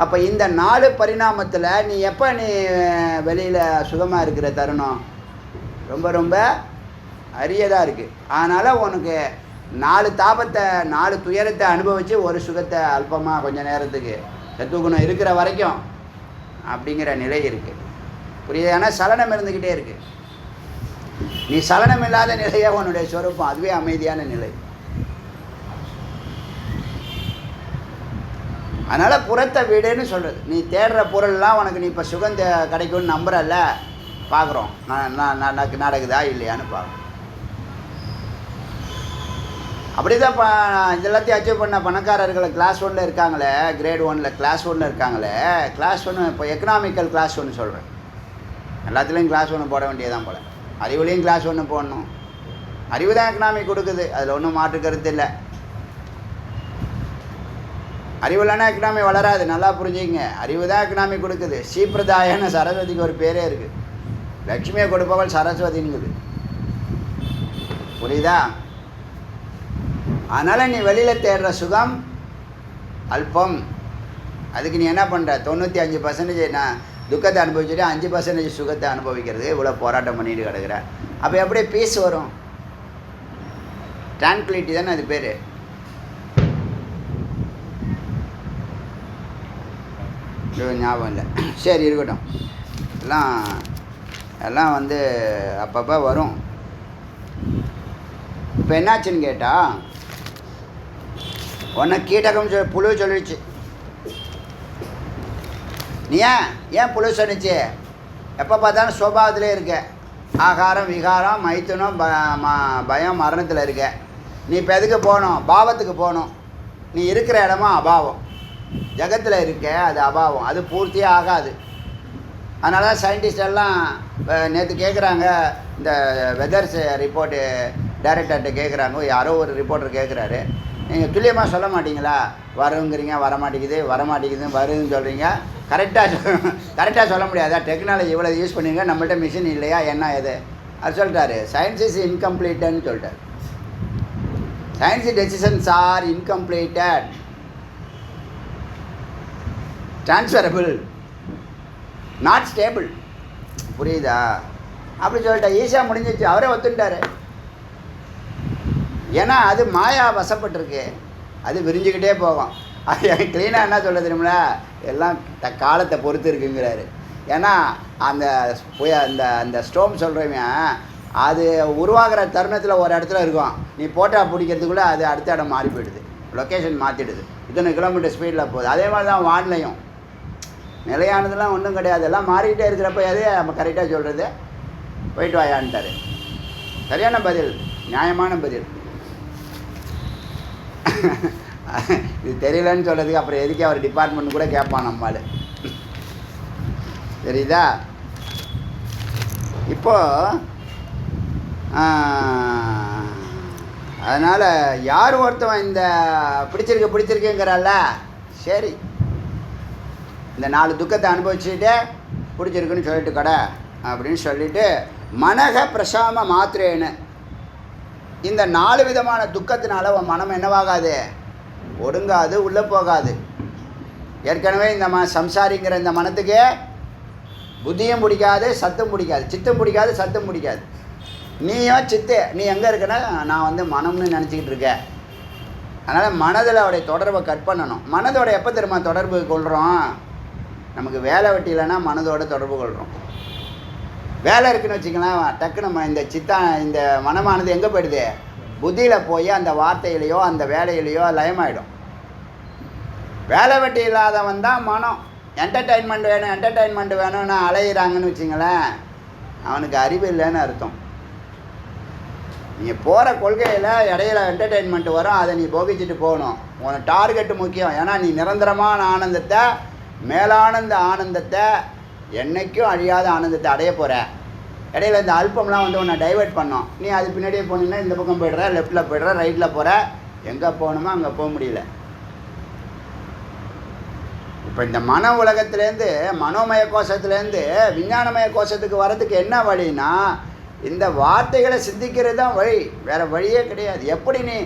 அப்போ இந்த 4 பரிணாமத்தில் நீ எப்போ வெளியில் சுகமாக இருக்கிற தருணம் ரொம்ப ரொம்ப அரியதாக இருக்குது. அதனால் உனக்கு 4 தாபத்தை 4 துயரத்தை அனுபவித்து ஒரு சுகத்தை அல்பமாக கொஞ்சம் நேரத்துக்கு சத்துவகுணம் இருக்கிற வரைக்கும் அப்படிங்கிற நிலை இருக்குது. புரியுது? ஏன்னா சலனம் இருந்துக்கிட்டே இருக்குது. நீ சலனம் இல்லாத நிலையாக உன்னுடைய சொரூபம், அதுவே அமைதியான நிலை. அதனால் புறத்தை வீடுன்னு சொல்கிறது. நீ தேடுற பொருள்லாம் உனக்கு நீ இப்போ சுகந்த கிடைக்கும்னு நம்புறல்ல, பார்க்குறோம் நடக்குதா இல்லையான்னு பார்க்குறோம். அப்படி தான் இது எல்லாத்தையும் அச்சீவ் பண்ண பணக்காரர்களை கிளாஸ் 1 இருக்காங்களே, கிரேட் 1 கிளாஸ் 1 இருக்காங்களே. கிளாஸ் 1 இப்போ எக்கனாமிக்கல் கிளாஸ் 1 சொல்கிறேன். எல்லாத்துலேயும் கிளாஸ் 1 போட வேண்டியதான் போல். அறிவுலேயும் கிளாஸ் 1 போடணும். அறிவு தான் எக்கனாமிக் கொடுக்குது, அதில் ஒன்றும் மாற்று கருத்து இல்லை. அறிவு இல்லைன்னா எக்கனாமி வளராது. நல்லா புரிஞ்சுங்க. அறிவு தான் எக்கனாமி கொடுக்குது. ஸ்ரீபிரதாயன்னு சரஸ்வதிக்கு ஒரு பேரே இருக்குது. லக்ஷ்மியை கொடுப்பவள் சரஸ்வதிங்குது. புரியுதா? அதனால் நீ வெளியில் தேடுற சுகம் அல்பம். அதுக்கு நீ என்ன பண்ணுற, 95% நான் துக்கத்தை அனுபவிச்சுட்டு 5% சுகத்தை அனுபவிக்கிறது இவ்வளோ போராட்டம் பண்ணிட்டு கிடக்குற. அப்போ எப்படி பீஸ் வரும்? ட்ரான்குலிட்டி தானே அது பேர். ஞாபகம் இல்லை, சரி இருக்கட்டும். எல்லாம் வந்து அப்பப்போ வரும். இப்போ என்னாச்சுன்னு கேட்டால், உன்னை கீட்டகம் புழு சொல்லிடுச்சு. நீ ஏன் புழு சொன்னிச்சு? எப்போ பார்த்தாலும் சுபாவத்திலே இருக்க. ஆகாரம் விகாரம் மைத்துனம் பயம் மரணத்தில் இருக்க. நீ இப்போ எதுக்கு போகணும்? பாவத்துக்கு போகணும். நீ இருக்கிற இடமா அபாவம். ஜகத்தில் இருக்க அது அபாவம், அது பூர்த்தியே ஆகாது. அதனால தான் சயின்டிஸ்ட் எல்லாம் நேற்று கேட்குறாங்க, இந்த வெதர்ஸ் ரிப்போர்ட்டு டைரக்டர்கிட்ட கேட்குறாங்க, யாரோ ஒரு ரிப்போர்ட்டர் கேட்குறாரு, நீங்கள் துல்லியமாக சொல்ல மாட்டீங்களா? வருங்கிறீங்க, வரமாட்டேங்குதுன்னு வருதுன்னு சொல்கிறீங்க. கரெக்டாக சொல்ல முடியாதா? டெக்னாலஜி இவ்வளோ யூஸ் பண்ணுங்க, நம்மள்ட்ட மிஷின் இல்லையா என்ன எது? அது சொல்லிட்டாரு. சயின்ஸ் இஸ் இன்கம்ப்ளீட்டட்னு சொல்லிட்டார். Science decisions are incompleted, transferable, not stable. புரியுதா? அப்படி சொல்லிட்டா ஈஸியாக முடிஞ்சிச்சு. அவரே ஒத்துட்டார். ஏன்னா அது மாயா வசப்பட்டிருக்கு, அது விரிஞ்சுக்கிட்டே போகும். அது க்ளீனாக என்ன சொல்ல தெரியுமில, எல்லாம் காலத்தை பொறுத்து இருக்குங்கிறாரு. ஏன்னா அந்த அந்த அந்த ஸ்டோம் சொல்கிறவங்க அது உருவாகிற தருணத்தில் ஒரு இடத்துல இருக்கும், நீ போட்டா பிடிக்கிறதுக்குள்ளே அது அடுத்த இடம் மாறி போயிடுது, லொக்கேஷன் மாற்றிடுது. இத்தனை கிலோமீட்டர் ஸ்பீடில் போகுது. அதே மாதிரி தான் வானிலையும் நிலையானதுலாம் ஒன்றும் கிடையாது, எல்லாம் மாறிக்கிட்டே இருக்கிறப்ப எதே நம்ம கரெக்டாக சொல்கிறது. போயிட்டு வாயான்ட்டார். சரியான பதில், நியாயமான பதில். இது தெரியலன்னு சொல்கிறதுக்கு அப்புறம் எதுக்கே அவர் டிபார்ட்மெண்ட் கூட கேட்பான் நம்மால். தெரியுதா? இப்போது அதனால் யார் ஒருத்தவன் இந்த பிடிச்சிருக்குங்கிறால, சரி இந்த 4 துக்கத்தை அனுபவிச்சுட்டு பிடிச்சிருக்குன்னு சொல்லிட்டு கடை அப்படின்னு சொல்லிவிட்டு மனக பிரசாம மாத்திரேன்னு, இந்த 4 விதமான துக்கத்தினால உன் மனம் என்னவாகாது? ஒடுங்காது, உள்ளே போகாது. ஏற்கனவே இந்த சம்சாரிங்கிற இந்த மனத்துக்கு புத்தியும் பிடிக்காது, சத்தும் பிடிக்காது, சித்தும் பிடிக்காது, சத்தும் பிடிக்காது. நீயும் சித்து, நீ எங்கே இருக்குன்னா நான் வந்து மனம்னு நினச்சிக்கிட்டு இருக்கேன். அதனால் மனதில் அவருடைய தொடர்பை கட் பண்ணணும். மனதோட எப்போ தெரியுமா தொடர்பு கொள்கிறோம்? நமக்கு வேலை வெட்டி இல்லைன்னா மனதோட தொடர்பு கொள்கிறோம். வேலை இருக்குதுன்னு வச்சுக்கலாம், டக்கு நம்ம இந்த மனமானது எங்கே போயிடுது? புத்தியில் போய் அந்த வார்த்தையிலையோ அந்த வேலையிலையோ லயமாயிடும். வேலை வெட்டி இல்லாதவன் தான் மனம் என்டர்டெயின்மெண்ட் வேணும்னு அலையிறாங்கன்னு வச்சுங்களேன், அவனுக்கு அறிவு இல்லைன்னு அர்த்தம். நீங்கள் போகிற கொள்கையில் இடையில என்டர்டெயின்மெண்ட் வரும், அதை நீ போகிச்சிட்டு போகணும். உனக்கு டார்கெட்டு முக்கியம். ஏன்னா நீ நிரந்தரமான ஆனந்தத்தை, மேலானந்த ஆனந்தத்தை, என்றைக்கும் அழியாத ஆனந்தத்தை அடைய போகிற. இடையில இந்த அல்பம்லாம் வந்து உன்னை டைவெர்ட் பண்ணோம். நீ அது பின்னாடியே போனீங்கன்னா இந்த பக்கம் போய்டுற, லெஃப்ட்டில் போய்டுற, ரைட்டில் போகிற, எங்கே போகணுமோ அங்கே போக முடியல. இப்போ இந்த மன உலகத்துலேருந்து, மனோமய கோஷத்துலேருந்து விஞ்ஞானமய கோஷத்துக்கு வர்றதுக்கு என்ன வழின்னா, இந்த வார்த்தைகளை சிந்திக்கிறது தான் வழி, வேறு வழியே கிடையாது. எப்படி நீ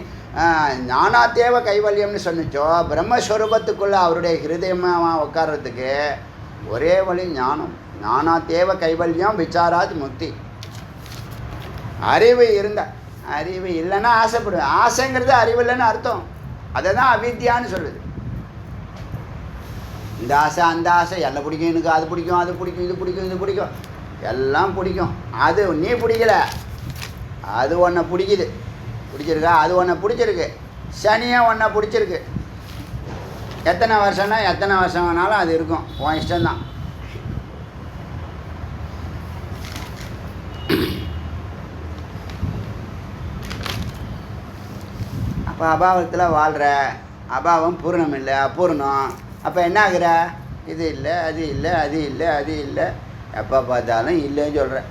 ஞானாத்தேவ கைவல்யம்னு சொன்னிச்சோ, பிரம்மஸ்வரூபத்துக்குள்ளே அவருடைய ஹிருதயமாக உட்கார்றதுக்கு ஒரே வழி ஞானம். ஞானாத்தேவ கைவல்யம் விசாராத் முக்தி. அறிவு இல்லைன்னா ஆசைப்படுவேன். ஆசைங்கிறது அறிவு இல்லைன்னு அர்த்தம். அதை தான் அவித்யான்னு சொல்லுது. இந்த ஆசை அந்த ஆசை, எல்லாம் பிடிக்கும், எனக்கு அது பிடிக்கும், இது பிடிக்கும், எல்லாம் பிடிக்கும். அது நீ பிடிக்கல, அது ஒன்றை பிடிச்சிருக்கா, அது ஒன்றை பிடிச்சிருக்கு. சனியாக ஒன்றை பிடிச்சிருக்கு. எத்தனை வருஷம் வேணாலும் அது இருக்கும், உன் இஷ்டம்தான். அப்போ அபாவத்தில் வாழ்கிற, அபாவம் பூர்ணம் இல்லை, அபூர்ணம். அப்போ என்ன ஆகுற? இது இல்லை, அது இல்லை, எப்போ பார்த்தாலும் இல்லைன்னு சொல்கிறேன்.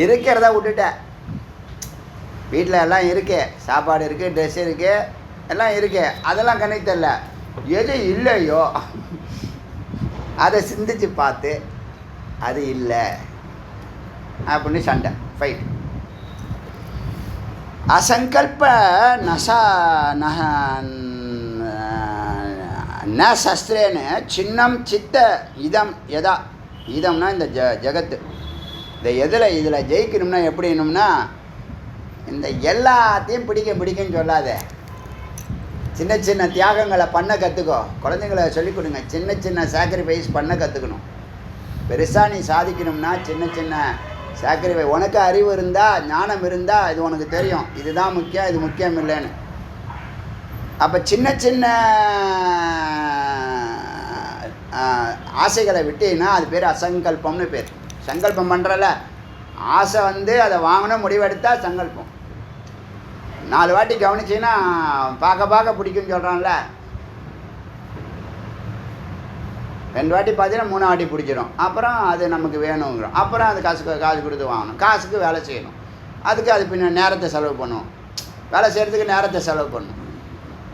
இருக்கிறத விட்டுட்ட. வீட்டில் எல்லாம் இருக்கு, சாப்பாடு இருக்குது, ட்ரெஸ் இருக்குது, எல்லாம் இருக்கு, அதெல்லாம் கணக்கு தெரியல. எது இல்லையோ அதை சிந்திச்சு பார்த்து அது இல்லை அப்படின்னு சண்டை, ஃபைட். அசங்கல்ப ந சஸ்திரேன்னு சின்னம் சித்த இதம் எதா. இதம்னா இந்த ஜகத்து. இந்த இதில் ஜெயிக்கணும்னா எப்படினும்னா, இந்த எல்லாத்தையும் பிடிக்குன்னு சொல்லாத. சின்ன சின்ன தியாகங்களை பண்ண கற்றுக்கோ. குழந்தைங்களை சொல்லிக் கொடுங்க, சின்ன சாக்ரிஃபைஸ் பண்ண கற்றுக்கணும். பெருசாக நீ சாதிக்கணும்னா சின்ன சாக்ரிஃபை. உனக்கு அறிவு இருந்தால், ஞானம் இருந்தால் இது உனக்கு தெரியும், இதுதான் முக்கியம், இது முக்கியம் இல்லைன்னு. அப்போ சின்ன ஆசைகளை விட்டீங்கன்னா அது பேர் அசங்கல்பம்னு பேர். சங்கல்பம் பண்ணுறல, ஆசை வந்து அதை வாங்கணும் முடிவெடுத்தால் சங்கல்பம். 4 வாட்டி கவனிச்சின்னா பார்க்க பிடிக்கும்னு சொல்கிறான்ல, 2 வாட்டி பார்த்தீங்கன்னா 3 வாட்டி பிடிச்சிடும். அப்புறம் அது நமக்கு வேணுங்கிறோம். அப்புறம் அது காசு கொடுத்து வாங்கணும், காசுக்கு வேலை செய்யணும், அதுக்கு அது பின்ன நேரத்தை செலவு பண்ணுவோம், வேலை செய்கிறதுக்கு நேரத்தை செலவு பண்ணணும்.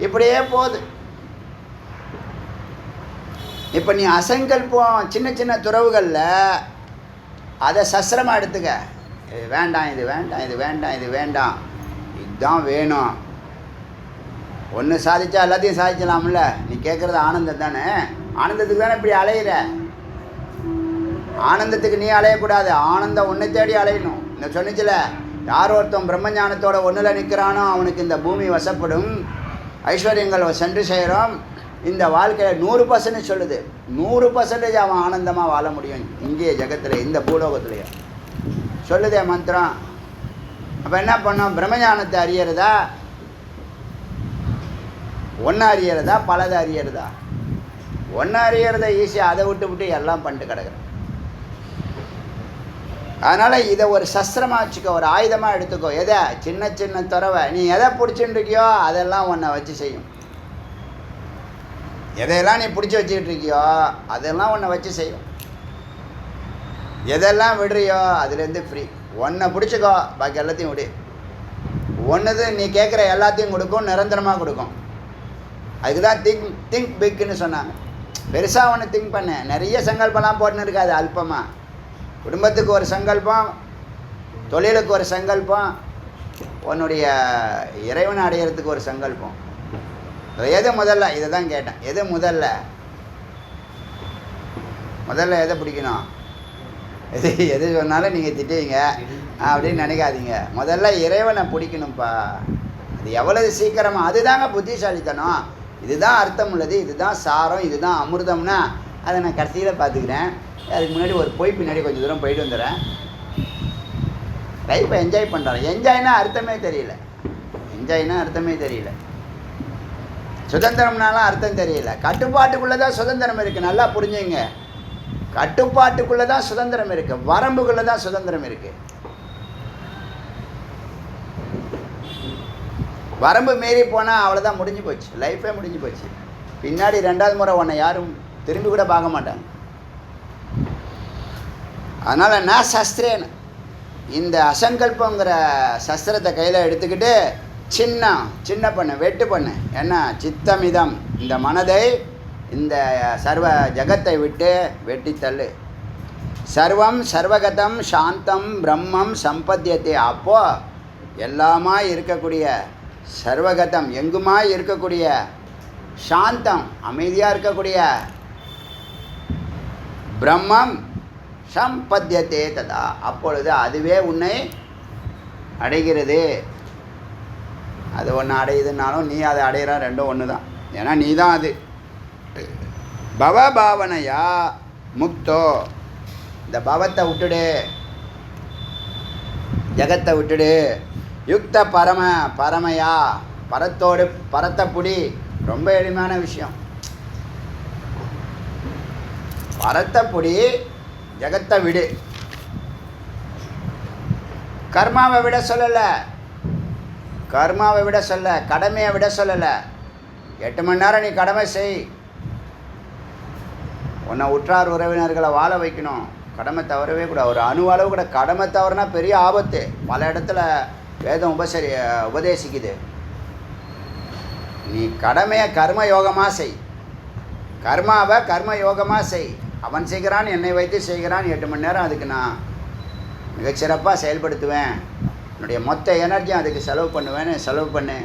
இப்படியே போகுது. இப்போ நீ அசங்கல்பம் சின்ன சின்ன துறவுகளில் அதை சஸ்திரமாக எடுத்துக்க. இது வேண்டாம், இது வேண்டாம், இது வேண்டாம், இது வேண்டாம், இதுதான் வேணும். ஒன்று சாதிச்சா எல்லாத்தையும் சாதிக்கலாம்ல. நீ கேட்குறது ஆனந்தம் தானே. ஆனந்தத்துக்கு தானே இப்படி அலையிற. ஆனந்தத்துக்கு நீ அலையக்கூடாது, ஆனந்தம் ஒன்றை தேடி அலையணும். இந்த சொன்னிச்சில, யார் ஒருத்தன் பிரம்மஞானத்தோட ஒன்றில் நிற்கிறானோ அவனுக்கு இந்த பூமி வசப்படும், ஐஸ்வர்யங்கள் சென்று சேரும். இந்த வாழ்க்கையில் 100% சொல்லுது, 100% அவன் ஆனந்தமாக வாழ முடியும் இங்கே ஜகத்தில், இந்த பூலோகத்துலேயே சொல்லுதே மந்திரம். அப்போ என்ன பண்ணோம்? பிரம்மஞானத்தை அறியறதா, ஒன்று அறியறதா, பலதை அறியறதா? ஒன்று அறியறத ஈஸியாக, அதை விட்டு விட்டு எல்லாம் பண்ணிட்டு கிடக்குறேன். அதனால் இதை ஒரு சஸ்திரமாக வச்சுக்கோ, ஒரு ஆயுதமாக எடுத்துக்கோ. எதை? சின்ன சின்ன துறவை நீ எதை பிடிச்சிட்டு இருக்கியோ அதெல்லாம் உன்னை வச்சு செய்யும். எதையெல்லாம் நீ பிடிச்சி வச்சுக்கிட்டு இருக்கியோ அதெல்லாம் உன்னை வச்சு செய்யும். எதெல்லாம் விடுறியோ அதுலேருந்து ஃப்ரீ. ஒன்றை பிடிச்சிக்கோ, பாக்கி எல்லாத்தையும் விடு. ஒன்றுது நீ கேட்குற எல்லாத்தையும் கொடுக்கும், நிரந்தரமாக கொடுக்கும். அதுக்கு தான் திங்க் பிக்குன்னு சொன்னாங்க. பெருசாக ஒன்று திங்க் பண்ண, நிறைய சங்கல்பம்லாம் போட்டுன்னு இருக்காது, அல்பமாக. குடும்பத்துக்கு ஒரு சங்கல்பம், தொழிலுக்கு ஒரு சங்கல்பம், உன்னுடைய இறைவனை அடையிறதுக்கு ஒரு சங்கல்பம். எது முதல்ல? இதை தான் கேட்டேன். எது முதல்ல? முதல்ல எதை பிடிக்கணும்? எது சொன்னாலும் நீங்கள் திட்டுவீங்க அப்படின்னு நினைக்காதீங்க. முதல்ல இறைவனை பிடிக்கணும்ப்பா. அது எவ்வளவு சீக்கிரமாக, அதுதாங்க புத்திசாலித்தனம். இதுதான் அர்த்தம் உள்ளது, இதுதான் சாரம், இதுதான் அமிர்தம்னா அதை நான் கடைசியில் பார்த்துக்கிறேன். அதுக்கு முன்னாடி ஒரு பின்னாடி கொஞ்சம் தூரம் போயிட்டு வந்துடுறேன். லைஃப்பை என்ஜாய் பண்ணுறேன். என்ஜாய்னா அர்த்தமே தெரியல. என்ஜாய்னா அர்த்தமே தெரியல. சுதந்திரம்னாலும் அர்த்தம் தெரியல. கட்டுப்பாட்டுக்குள்ளே தான் சுதந்திரம் இருக்குது. நல்லா புரிஞ்சுங்க. கட்டுப்பாட்டுக்குள்ளே தான் சுதந்திரம் இருக்குது, வரம்புக்குள்ளே தான் சுதந்திரம் இருக்குது. வரம்பு மீறி போனால் அவ்வளோதான், முடிஞ்சு போச்சு, லைஃபே முடிஞ்சு போச்சு. பின்னாடி 2வது முறை உன்னை யாரும் திரும்பி கூட பார்க்க மாட்டாங்க. அதனால் நான் சஸ்திரேன்னு இந்த அசங்கல்பங்கிற சஸ்திரத்தை கையில் எடுத்துக்கிட்டு சின்ன பண்ணு, வெட்டு பண்ணு. என்ன? சித்தமிதம், இந்த மனதை இந்த சர்வ ஜகத்தை விட்டு வெட்டி தள்ளு. சர்வம் சர்வகதம் சாந்தம் பிரம்மம் சம்பத்தியத்தை. அப்போது எல்லாமா இருக்கக்கூடிய சர்வகதம், எங்குமாய் இருக்கக்கூடிய சாந்தம், அமைதியாக இருக்கக்கூடிய பிரம்மம் சம்பத்தியத்தே ததா. அப்பொழுது அதுவே உன்னை அடைகிறது. அது ஒன்று அடையுதுன்னாலும் நீ அதை அடையிற, ரெண்டும் ஒன்று தான். ஏன்னா நீ தான் அது. பவபாவனையா முக்தோ. இந்த பவத்தை விட்டுடு, ஜகத்தை விட்டுடு. யுக்த பரமையா, பரத்தோடு பரத்தை புடி. ரொம்ப எளிமையான விஷயம். பரத்தை புடி, ஜகத்தை விடு. கர்மாவை விட சொல்லலை, கர்மாவை விட சொல்ல, கடமையை விட சொல்லலை. 8 மணி நேரம் நீ கடமை செய். உன்னை உற்றார் உறவினர்களை வாழ வைக்கணும். கடமை தவறவே கூட. ஒரு அணுவளவு கூட கடமை தவறுனா பெரிய ஆபத்து. பல இடத்துல வேதம் உபதேசிக்குது. நீ கடமையை கர்ம யோகமாக செய், கர்மாவை கர்ம யோகமாக செய். அவன் செய்கிறான், என்னை வைத்து செய்கிறான். 8 மணி நேரம் அதுக்கு நான் மிகச்சிறப்பாக செயல்படுத்துவேன். என்னுடைய மொத்த எனர்ஜியும் அதுக்கு செலவு பண்ணு.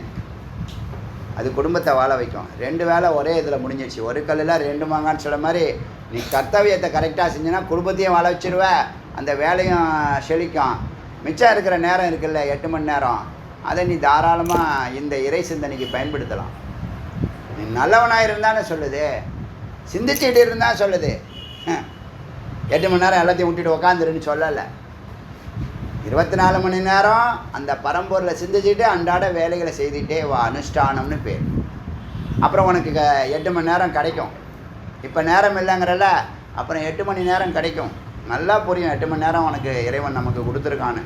அது குடும்பத்தை வாழ வைக்கும். 2 வேலை ஒரே இதில் முடிஞ்சிடுச்சு. ஒரு கல்லில் 2 மாங்கான்னு சொல்ல மாதிரி நீ கர்த்தவியத்தை கரெக்டாக செஞ்சினா குடும்பத்தையும் வாழ வச்சிருவ, அந்த வேலையும் செழிக்கும். மிச்சம் இருக்கிற நேரம் இருக்குல்ல, 8 மணி நேரம், அதை நீ தாராளமாக இந்த இறை சிந்தனைக்கு பயன்படுத்தலாம். நீ நல்லவனாக இருந்தானே சொல்லுது, சிந்திச்சுட்டு இருந்தால் சொல்லுது. 8 மணி நேரம் எல்லாத்தையும் விட்டுட்டு உக்காந்துருன்னு சொல்லலை. 24 மணி நேரம் அந்த பரம்பொருளை சிந்திச்சுட்டு அன்றாட வேலைகளை செய்துகிட்டே வா. அனுஷ்டானம்னு பேர். அப்புறம் உனக்கு 8 மணி நேரம் கிடைக்கும். இப்போ நேரம் இல்லைங்கிறல்ல, அப்புறம் 8 மணி நேரம் கிடைக்கும். நல்லா புரியும் 8 மணி நேரம் உனக்கு இறைவன் நமக்கு கொடுத்துருக்கான்னு.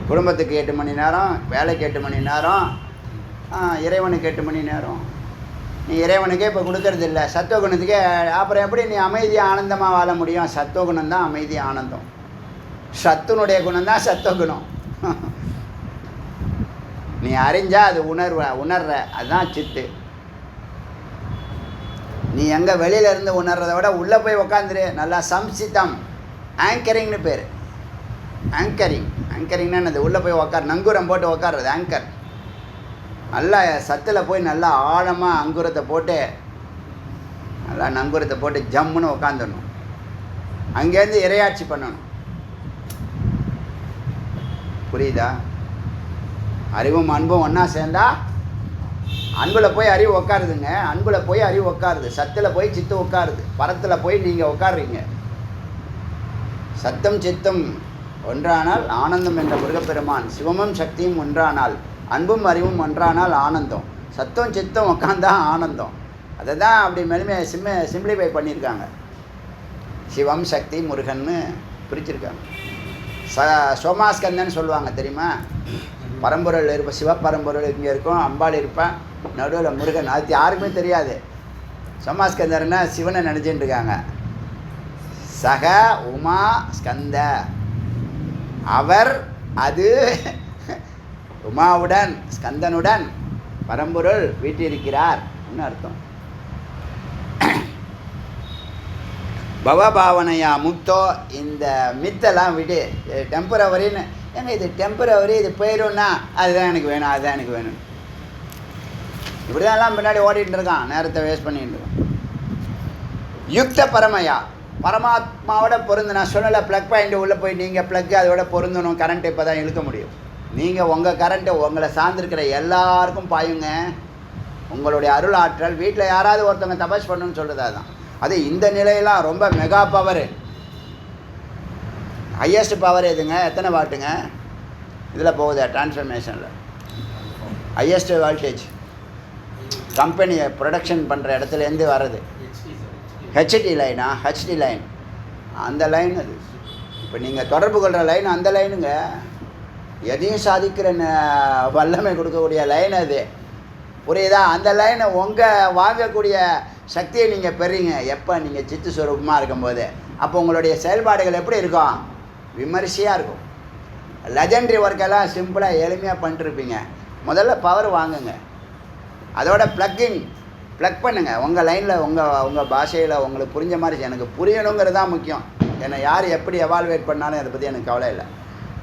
குடும்பத்துக்கு 8 மணி நேரம், வேலைக்கு 8 மணி நேரம், இறைவனுக்கு 8 மணி நேரம். நீ இறைவனுக்கே இப்போ கொடுக்கறது இல்லை, சத்துவகுணத்துக்கே. அப்புறம் எப்படி நீ அமைதியாக ஆனந்தமாக வாழ முடியும்? சத்துவகுணம் தான் அமைதி ஆனந்தம். சத்துனுடைய குணம் தான் சத்துவகுணம். நீ அறிஞ்சால் அது உணர்ற அதுதான் சித்து. நீ எங்கே வெளியிலேருந்து உணர்றதை விட உள்ளே போய் உக்காந்துரு. நல்லா சம்சித்தம், ஆங்கரிங்னு பேர். ஆங்கரிங்னா என்னது? உள்ளே போய் உக்கார், நங்கூரம் போட்டு உக்காடுறது ஆங்கர். நல்லா சத்தில் போய் நல்லா ஆழமாக அங்குரத்தை போட்டு நல்லா நங்குரத்தை போட்டு ஜம்முன்னு உக்காந்துடணும். அங்கேருந்து இரையாட்சி பண்ணணும். புரியுதா? அறிவும் அன்பும் ஒன்றா சேர்ந்தா அன்பில் போய் அறிவு உட்காருதுங்க. அன்பில் போய் அறிவு உட்காருது. சத்தில் போய் சித்து உட்காருது. பரத்தில் போய் நீங்கள் உட்காடுறீங்க. சத்தம் சித்தம் ஒன்றானால் ஆனந்தம் என்ற முருகப்பெருமான், சிவமும் சக்தியும் ஒன்றானால் அன்பும் அறிவும் ஒன்றானால் ஆனந்தம். சத்தம் சித்தம் உட்காந்தா ஆனந்தம். அதை தான் அப்படி மெலுமையை சிம்பிளிஃபை பண்ணியிருக்காங்க. சிவம் சக்தி முருகன்னு பிரிச்சிருக்காங்க. சோமாஸ்கந்தன்னு சொல்லுவாங்க தெரியுமா? பரம்பொருள் இருப்பேன், சிவப்பரம்பொருள் இங்கே இருக்கும், அம்பாள் இருப்பேன், நடுவில் முருகன். அது யாருக்குமே தெரியாது. சோமாஸ்கந்தர்னா சிவனை நினச்சிட்டு இருக்காங்க. சக உமா ஸ்கந்த, அவர் அது உமாவுடன் ஸ்கந்தனுடன் பரம்பொருள் வீட்டிருக்கிறார் அர்த்தம். பவபாவனையா முக்தோ. இந்த மித்தெல்லாம் விடு. டெம்பரவரின்னு ஏங்க, இது டெம்பரவரி, இது போயிடும்னா அதுதான் எனக்கு வேணும், அதுதான் எனக்கு வேணும். இப்படி தான் எல்லாம் பின்னாடி ஓடிட்டு இருக்கான், நேரத்தை வேஸ்ட் பண்ணிட்டு இருக்கான். யுக்த பரமையா, பரமாத்மாவோட பொருந்து. நான் சொல்லலை, ப்ளக் பாயிண்ட் உள்ளே போய் நீங்கள் ப்ளக்கு அதோட பொருந்தணும். கரண்ட் இப்போ தான் இழுக்க முடியும். நீங்கள் உங்கள் கரண்ட்டை உங்களை சார்ந்திருக்கிற எல்லாருக்கும் பாயுங்க. உங்களுடைய அருள் ஆற்றல். வீட்டில் யாராவது ஒருத்தவங்க தபஸ் பண்ணணும்னு சொல்கிறது அதுதான். அது இந்த நிலையெல்லாம் ரொம்ப மெகா பவர். ஹையஸ்ட் பவர் எதுங்க? எத்தனை வாட்டுங்க இதில் போகுது? டிரான்ஸ்ஃபர்மேஷனில் ஹையஸ்ட் வால்டேஜ். கம்பெனியை ப்ரொடக்ஷன் பண்ணுற இடத்துலேருந்து வர்றது ஹெச்டி லைனா? ஹெச்டி லைன், அந்த லைன் அது. இப்போ நீங்கள் தொடர்பு கொள்கிற லைன் அந்த லைனுங்க. எதையும் சாதிக்கிற வல்லமை கொடுக்கக்கூடிய லைன் அது. புரியுதா? அந்த லைனை உங்கள் வாங்கக்கூடிய சக்தியை நீங்கள் பெறீங்க எப்போ? நீங்கள் சித்து ஸ்வரூபமாக இருக்கும்போது. அப்போ உங்களுடைய செயல்பாடுகள் எப்படி இருக்கும்? விமர்சையாக இருக்கும். லெஜெண்ட்ரி ஒர்க்கெல்லாம் சிம்பிளாக எளிமையாக பண்ணிட்டுருப்பீங்க. முதல்ல பவர் வாங்குங்க. அதோட ப்ளக் பண்ணுங்கள். உங்கள் லைனில் உங்கள் பாஷையில் உங்களுக்கு புரிஞ்ச மாதிரி. எனக்கு புரியணுங்கிறது தான் முக்கியம். என்னை யார் எப்படி எவால்வேட் பண்ணாலும் அதை பற்றி எனக்கு கவலை இல்லை.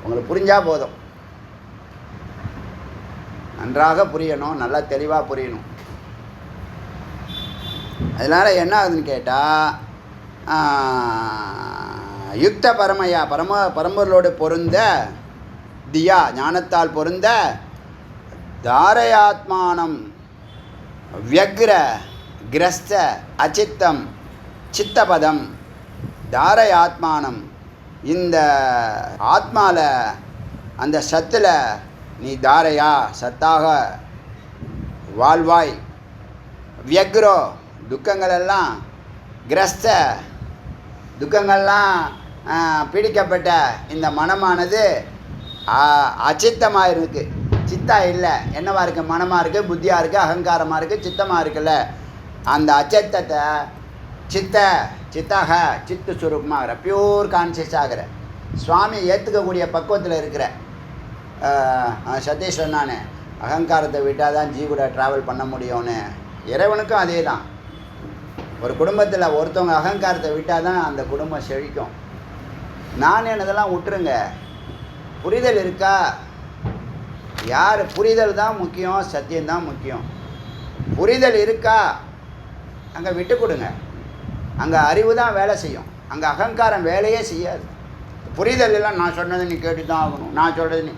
உங்களுக்கு புரிஞ்சால் போதும். நன்றாக புரியணும், நல்லா தெளிவாக புரியணும். அதனால் என்ன ஆகுதுன்னு கேட்டால், யுக்த பரமையா, பரம்பொருளோடு பொருந்த, தியா ஞானத்தால் பொருந்த, தாரயாத்மானம் வியக்ர கிரஸ்த அச்சித்தம் சித்தபதம். தாரயாத்மானம், இந்த ஆத்மாவில் அந்த சத்தில் நீ தாரையா சத்தாக வாழ்வாய். வியக்ரோ துக்கங்களெல்லாம், கிரஸ்த துக்கங்கள்லாம் பீடிக்கப்பட்ட இந்த மனமானது அச்சித்தமாக இருக்குது. சித்தா இல்லை, என்னவா இருக்குது? மனமாக இருக்குது, புத்தியாக இருக்குது, அகங்காரமாக இருக்குது, சித்தமாக இருக்குல்ல. அந்த அச்சித்தத்தை சித்தாக சித்து சுரூபமாகிற பியூர் கான்சியஸ் ஆகிற சுவாமி ஏற்றுக்கக்கூடிய பக்குவத்தில் இருக்கிற சதீஷ் சொன்னானே, அகங்காரத்தை விட்டால் தான் ஜீவனை ட்ராவல் பண்ண முடியும்னு. இறைவனுக்கும் அதே தான். ஒரு குடும்பத்தில் ஒருத்தவங்க அகங்காரத்தை விட்டால் தான் அந்த குடும்பம் செழிக்கும். நான் என்னதெல்லாம் விட்டுருங்க. புரிதல் இருக்கா? யார்? புரிதல் தான் முக்கியம், சத்தியம்தான் முக்கியம். புரிதல் இருக்கா? அங்கே விட்டு கொடுங்க. அங்கே அறிவு தான் வேலை செய்யும். அங்கே அகங்காரம் வேலையே செய்யாது. புரிதல் இல்லை, நான் சொன்னதை நீ கேட்டு தான் ஆகணும், நான் சொல்கிறது நீ.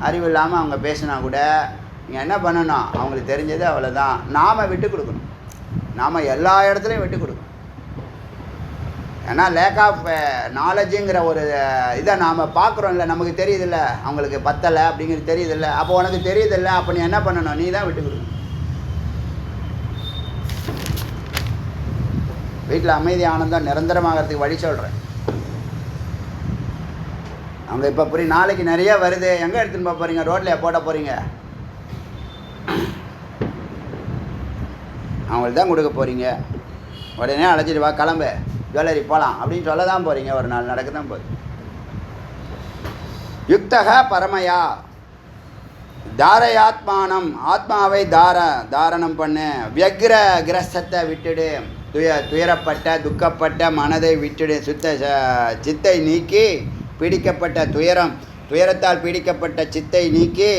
அறிவு இல்லாமல் அவங்க பேசினா கூட நீங்கள் என்ன பண்ணணும்? அவங்களுக்கு தெரிஞ்சது அவ்வளோதான். நாம் விட்டு கொடுக்கணும். நாம் எல்லா இடத்துலையும் விட்டு கொடுக்கணும். ஏன்னா லேக் ஆஃப் நாலேஜுங்கிற ஒரு இதை நாம் பார்க்குறோம்ல, நமக்கு தெரியுதில்ல, அவங்களுக்கு பத்தலை அப்படிங்கிறது தெரியுதில்ல. அப்போ உனக்கு தெரியுதில்ல, அப்போ நீ என்ன பண்ணணும்? நீ தான் விட்டு கொடுக்கணும். வீட்டில் அமைதி ஆனந்தம் நிரந்தரமாகறதுக்கு வழி சொல்கிறேன். அவங்க இப்போ புரியும். நாளைக்கு நிறைய வருது, எங்கே எடுத்துன்னு போக போகிறீங்க? ரோட்லையா போட போகிறீங்க? அவங்களுக்கு தான் கொடுக்க போகிறீங்க. உடனே அழைச்சிட்டு வா, கிளம்பு, ஜுவல்லரி போகலாம் அப்படின்னு சொல்ல தான் போகிறீங்க. ஒரு நாள் நடக்க தான் போகுது. யுக்தக பரமையா, தாரயாத்மானம், ஆத்மாவை தாரணம் பண்ணு. வியக்ர கிரஸ்தத்தை விட்டுடு, துயரப்பட்ட துக்கப்பட்ட மனதை விட்டுடு. சித்தை நீக்கி பீடிக்கப்பட்ட துயரத்தால் பீடிக்கப்பட்ட சித்தை நீக்கி.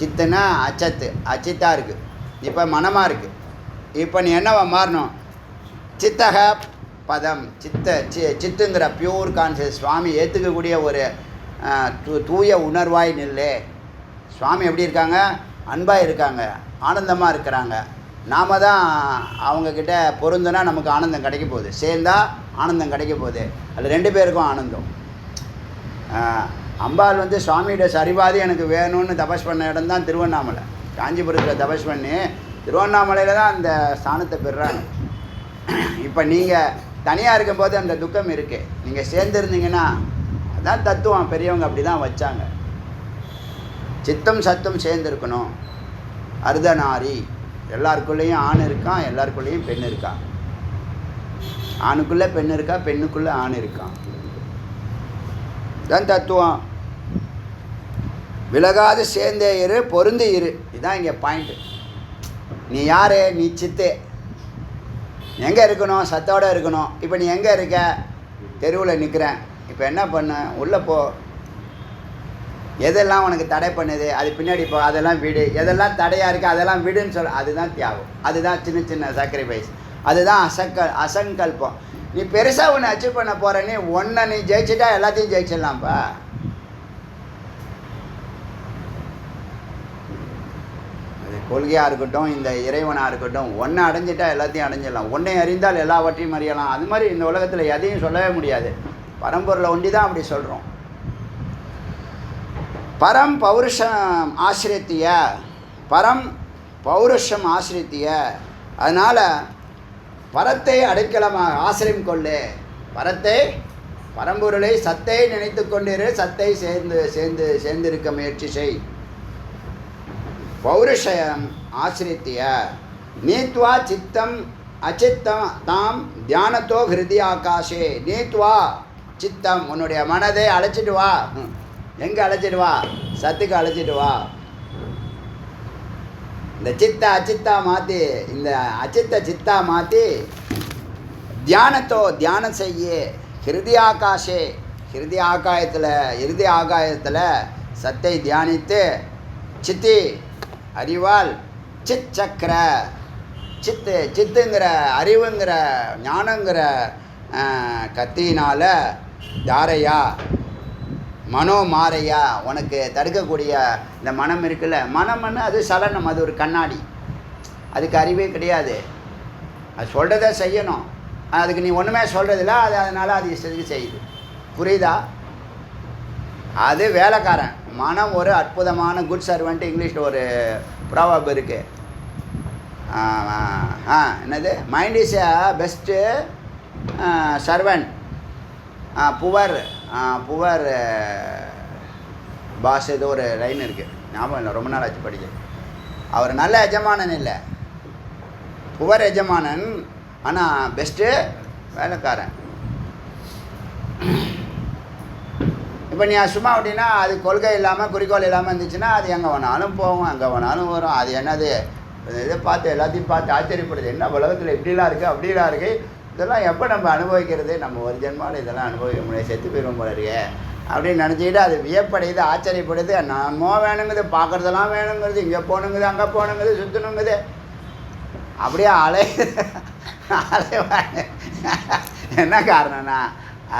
சித்துனா அச்சித்தாக இருக்குது, இப்போ மனமாக இருக்குது. இப்போ நீ என்னவா மாறணும்? சித்தக பதம், சித்துங்கிற பியூர் கான்சியஸ், சுவாமி ஏற்றுக்கக்கூடிய ஒரு தூய உணர்வாய் நில்லு. சுவாமி எப்படி இருக்காங்க? அன்பாக இருக்காங்க, ஆனந்தமாக இருக்கிறாங்க. நாம் தான் அவங்கக்கிட்ட பொருந்துனா நமக்கு ஆனந்தம் கிடைக்க போகுது, சேர்ந்தா ஆனந்தம் கிடைக்க போகுது. அதில் 2 பேருக்கும் ஆனந்தம். அம்பாள் வந்து சுவாமியோட சரிபாதி எனக்கு வேணும்னு தபஸ் பண்ண இடம் தான் திருவண்ணாமலை. காஞ்சிபுரத்தில் தபஸ் பண்ணி திருவண்ணாமலையில் தான் அந்த ஸ்தானத்தை பெறுறாங்க. இப்போ நீங்கள் தனியாக இருக்கும்போது அந்த துக்கம் இருக்குது, நீங்கள் சேர்ந்துருந்தீங்கன்னா அதான் தத்துவம். பெரியவங்க அப்படி தான் வச்சாங்க. சித்தம் சத்தம் சேர்ந்துருக்கணும். அர்த்தநாரி, எல்லாருக்குள்ளேயும் ஆண் இருக்கான், எல்லாருக்குள்ளேயும் பெண் இருக்கான். ஆணுக்குள்ளே பெண் இருக்கா, பெண்ணுக்குள்ளே ஆண் இருக்கான். இதுதான் தத்துவம். விலகாது சேர்ந்தே இரு, பொருந்தி இரு. இதுதான் இங்கே பாயிண்ட்டு. நீ யார்? நீ சித்து. எங்கே இருக்கணும்? சத்தோடு இருக்கணும். இப்போ நீ எங்கே இருக்க? தெருவில் நிற்கிறேன். இப்போ என்ன பண்ண? உள்ளே போ. எதெல்லாம் உனக்கு தடை பண்ணுது அது பின்னாடி போ, அதெல்லாம் விடு. எதெல்லாம் தடையாக இருக்குது அதெல்லாம் விடுன்னு சொல்ல. அதுதான் தியாகம், அதுதான் சின்ன சின்ன சாக்ரிஃபைஸ், அதுதான் அசங்கல்பம். நீ பெருசாக ஒன்று அச்சீவ் பண்ண போகிற, நீ ஒன்றை நீ ஜெயிச்சிட்டா எல்லாத்தையும் ஜெயிச்சிடலாம்ப்பா. அது கொள்கையாக இருக்கட்டும், இந்த இறைவனாக இருக்கட்டும், ஒன்றை அடைஞ்சிட்டா எல்லாத்தையும் அடைஞ்சிடலாம். ஒன்றை அறிந்தால் எல்லாவற்றையும் அறியலாம். அது மாதிரி இந்த உலகத்தில் எதையும் சொல்லவே முடியாது. பரம்பொருளை ஒண்டி தான் அப்படி சொல்கிறோம். பரம் பௌருஷம் ஆசிரியத்திய. அதனால் பரத்தை அடைக்கலமாக ஆசிரியம் கொள்ளு. பரம்பொருளை சத்தை நினைத்து கொண்டிரு. சத்தை சேர்ந்திருக்க முயற்சி செய். பௌருஷம் ஆசிரியத்திய நீத்வா சித்தம் அச்சித்தம் தாம் தியானத்தோ ஹிருதி ஆகாஷே. நீத்வா சித்தம், உன்னுடைய மனதை அழைச்சிட்டு வா. எங்கே அழைச்சிட்டு வா? சத்துக்கு அழைச்சிட்டு வா. இந்த அச்சித்தா மாற்றி, இந்த சித்தா மாற்றி தியானம் செய்ய. ஹிருதி ஆகாஷே, ஹிருதி ஆகாயத்தில் சத்தை தியானித்து சித்தி அறிவால் சித் சக்கர, சித்துங்கிற அறிவுங்கிற ஞானங்கிற கத்தியினால் தாரையா மனோமாரையா உனக்கு தடுக்கக்கூடிய இந்த மனம் இருக்குல்ல, மனம்னு அது சலனம், அது ஒரு கண்ணாடி, அதுக்கு அறிவே கிடையாது. அது சொல்கிறத செய்யணும், அதுக்கு நீ ஒன்றுமே சொல்கிறதில்ல, அதனால் அது இஷ்டத்துக்கு செய்யுது. புரியுதா? அது வேலைக்காரன். மனம் ஒரு அற்புதமான குட் சர்வெண்ட். இங்கிலீஷில் ஒரு ப்ராவர்ப் இருக்குது. என்னது? Mind is a best servant, poor boss. ஏதோ ஒரு லைன் இருக்குது, ஞாபகம் இல்லை, ரொம்ப நாள் ஆச்சு படிக்க. அவர் நல்ல எஜமானன் இல்லை, புவர் எஜமானன், ஆனால் பெஸ்ட்டு வேலைக்காரன். இப்போ நீ சும்மா அப்படின்னா அது கொள்கை இல்லாமல் குறிக்கோள் இல்லாமல் இருந்துச்சுன்னா அது எங்கே வேணாலும் போகும், எங்கே வேணாலும் வரும். அது என்னது? இதை பார்த்து எல்லாத்தையும் பார்த்து ஆச்சரியப்படுது. என்ன உலகத்தில் இப்படிலாம் இருக்குது அப்படிலாம் இருக்குது, இதெல்லாம் எப்போ நம்ம அனுபவிக்கிறது? நம்ம ஒரு ஜென்மாவில் இதெல்லாம் அனுபவிக்க முடியாது, செத்து போயிடும் போல இருக்கே அப்படின்னு நினச்சிக்கிட்டு அது வியப்படையுது, ஆச்சரியப்படுது. நம்ம வேணுங்குது, பார்க்குறதெல்லாம் வேணுங்கிறது, இங்கே போகணுங்குது, அங்கே போகணுங்குது, சுற்றணுங்குது, அப்படியே என்ன காரணம்னா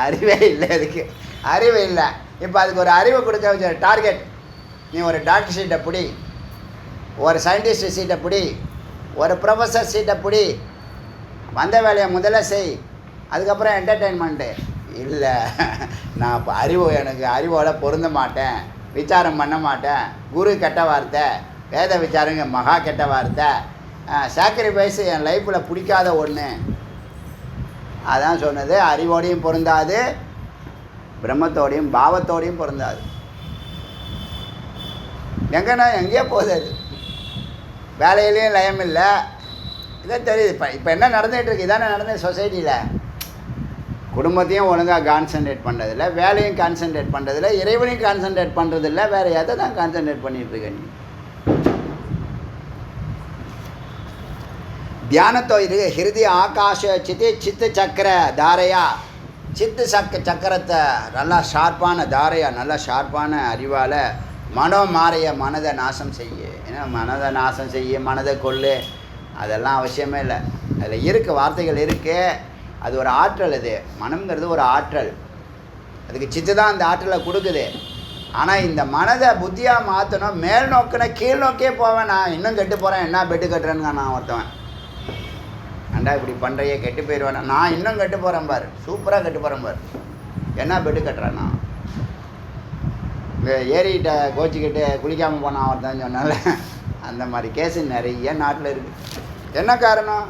அறிவே இல்லை. அதுக்கு அறிவு இல்லை. இப்போ அதுக்கு ஒரு அறிவு கொடுக்க வச்ச டார்கெட். நீ ஒரு டாக்டர் சீட்டை பிடி, ஒரு சயின்டிஸ்ட் சீட்டை பிடி, ஒரு ப்ரொஃபஸர் சீட்டை பிடி, வந்த வேலையை முதல்ல செய், அதுக்கப்புறம் என்டர்டெயின்மெண்ட்டு இல்லை. நான் இப்போ எனக்கு அறிவோட பொருந்த மாட்டேன், விசாரம் பண்ண மாட்டேன், குரு கெட்ட வார்த்தை, வேத விசாரங்க மகா கெட்ட வார்த்தை, சாக்ரிஃபைஸு என் லைஃப்பில் பிடிக்காத ஒன்று. அதான் சொன்னது, அறிவோடையும் பொருந்தாது, பிரம்மத்தோடையும் பாவத்தோடையும் பொருந்தாது. எங்கன்னா எங்கேயோ போகுது. அது வேலையிலையும் லயம் இல்லை. இதான் தெரியுது. இப்போ என்ன நடந்துகிட்டு இருக்கு? இதானே நடந்தது சொசைட்டியில். குடும்பத்தையும் ஒழுங்காக கான்சன்ட்ரேட் பண்ணுறதில்ல, வேலையும் கான்சன்ட்ரேட் பண்ணுறதில்ல, இறைவனையும் கான்சன்ட்ரேட் பண்ணுறதில்ல, வேறு எதை தான் கான்சன்ட்ரேட் பண்ணிகிட்ருக்க நீ? தியானத்தோ ஹிருதி ஆகாஷ சித்து சக்கர தாரையா, சக்கரத்தை நல்லா ஷார்ப்பான தாரையா, நல்லா ஷார்ப்பான அறிவால் மாறைய மனதை நாசம் செய்ய. ஏன்னா மனதை நாசம் செய்ய, மனதை கொள்ளு, அதெல்லாம் அவசியமே இல்லை. அதில் இருக்குது, வார்த்தைகள் இருக்குது. அது ஒரு ஆற்றல். அது மனம்ங்கிறது ஒரு ஆற்றல். அதுக்கு சித்து தான் அந்த ஆற்றலை கொடுக்குது. ஆனால் இந்த மனதை புத்தியாக மாற்றணும். மேல் நோக்கின கீழ் நோக்கியே போவேன். நான் இன்னும் கெட்டு போகிறேன், என்ன பெட்டு கட்டுறேன்னு நான் ஒருத்தவன். ஏண்டா இப்படி பண்ணுறையே, கெட்டு போயிடுவேன், நான் இன்னும் கெட்டு போகிறேன் பாரு, சூப்பராக கெட்டு போகிறேன் பாரு, என்ன பெட்டு கட்டுறேன் நான். ஏறிக்கிட்ட கோச்சிக்கிட்டு குளிக்காமல் போனான் ஒருத்தன் சொன்னால, அந்த மாதிரி கேஸு நிறைய நாட்டில் இருக்குது. என்ன காரணம்?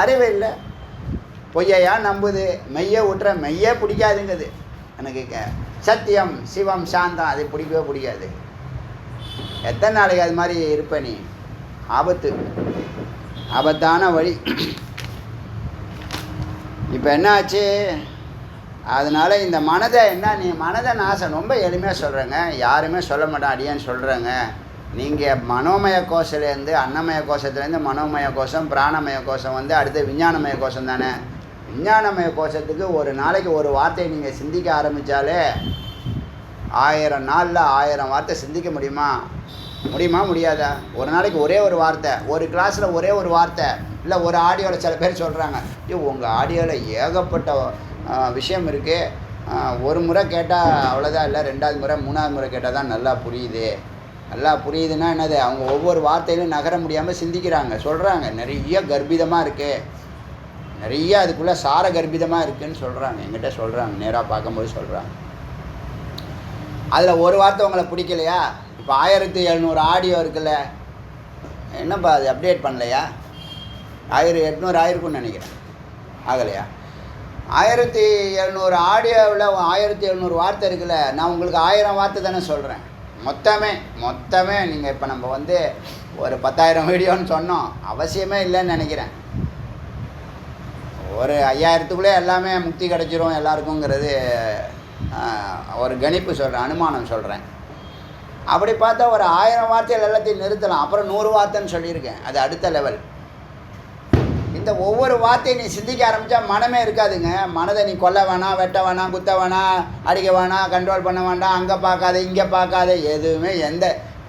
அறிவு இல்லை, பொய்யா நம்புது, மெய்யை விட்டுற, மெய்யே பிடிக்காதுங்குது. எனக்கு சத்தியம் சிவம் சாந்தம் அது பிடிக்கவே பிடிக்காது. எத்தனை நாளைக்கு அது மாதிரி இருப்ப நீ? ஆபத்தான வழி. இப்போ என்ன ஆச்சு? அதனால் இந்த மனதை நீ மனதை நாசம் ரொம்ப எளிமையாக சொல்கிறேங்க, யாருமே சொல்ல மாட்டேன், அடியான்னு சொல்கிறேங்க. நீங்கள் மனோமய கோஷத்துலேருந்து, அன்னமய கோஷத்துலேருந்து மனோமய கோஷம், பிராணமய கோஷம் அடுத்து விஞ்ஞானமய கோஷம் தானே. விஞ்ஞானமய கோஷத்துக்கு ஒரு நாளைக்கு ஒரு வார்த்தையை நீங்கள் சிந்திக்க ஆரம்பித்தாலே 1000 நாளில் 1000 வார்த்தை சிந்திக்க முடியுமா? முடியாதா? ஒரு நாளைக்கு ஒரே ஒரு வார்த்தை, ஒரு கிளாஸில் ஒரே ஒரு வார்த்தை, இல்லை ஒரு ஆடியோவில் சில பேர் சொல்கிறாங்க, உங்கள் ஆடியோவில் ஏகப்பட்ட விஷயம் இருக்குது, ஒரு முறை கேட்டால் அவ்வளோதான், இல்லை 2வது முறை 3வது முறை கேட்டால் தான் நல்லா புரியுது. நல்லா புரியுதுன்னா என்னது? அவங்க ஒவ்வொரு வார்த்தையிலும் நகர முடியாமல் சிந்திக்கிறாங்க, சொல்கிறாங்க. நிறைய கர்ப்பிதமாக இருக்குது, நிறைய அதுக்குள்ளே சார கர்ப்பிதமாக இருக்குதுன்னு சொல்கிறாங்க, எங்கிட்ட சொல்கிறாங்க, நேராக பார்க்கும்போது சொல்கிறாங்க. அதில் ஒரு வார்த்தை உங்களை பிடிக்கலையா? இப்போ 1700 ஆடியோ இருக்குல்ல, என்னப்பா அது அப்டேட் பண்ணலையா? 1800 ஆயிருக்குன்னு நினைக்கிறேன், ஆகலையா? 1700 ஆடியோவில் 1700 வார்த்தை இருக்குல்ல, நான் உங்களுக்கு 1000 வார்த்தை தானே சொல்கிறேன். மொத்தமே நீங்கள் இப்போ நம்ம ஒரு 10,000 வீடியோன்னு சொன்னோம், அவசியமே இல்லைன்னு நினைக்கிறேன். ஒரு 5000த்துக்குள்ளே எல்லாமே முக்தி கிடச்சிரும் எல்லாருக்குங்கிறது ஒரு கணிப்பு சொல்கிறேன், அனுமானம் சொல்கிறேன். அப்படி பார்த்தா ஒரு 1000 வார்த்தைகள் எல்லாத்தையும் நிறுத்தலாம். அப்புறம் 100 வார்த்தைன்னு சொல்லியிருக்கேன், அது அடுத்த லெவல். இந்த ஒவ்வொரு வார்த்தையை நீ சிந்திக்க ஆரம்பித்தா மனமே இருக்காதுங்க. மனதை நீ கொல்ல வேணாம், வெட்ட வேணாம், குத்த வேணாம், அடிக்க வேணாம், கண்ட்ரோல் பண்ண வேண்டாம், அங்கே பார்க்காத இங்கே பார்க்காத, எதுவுமே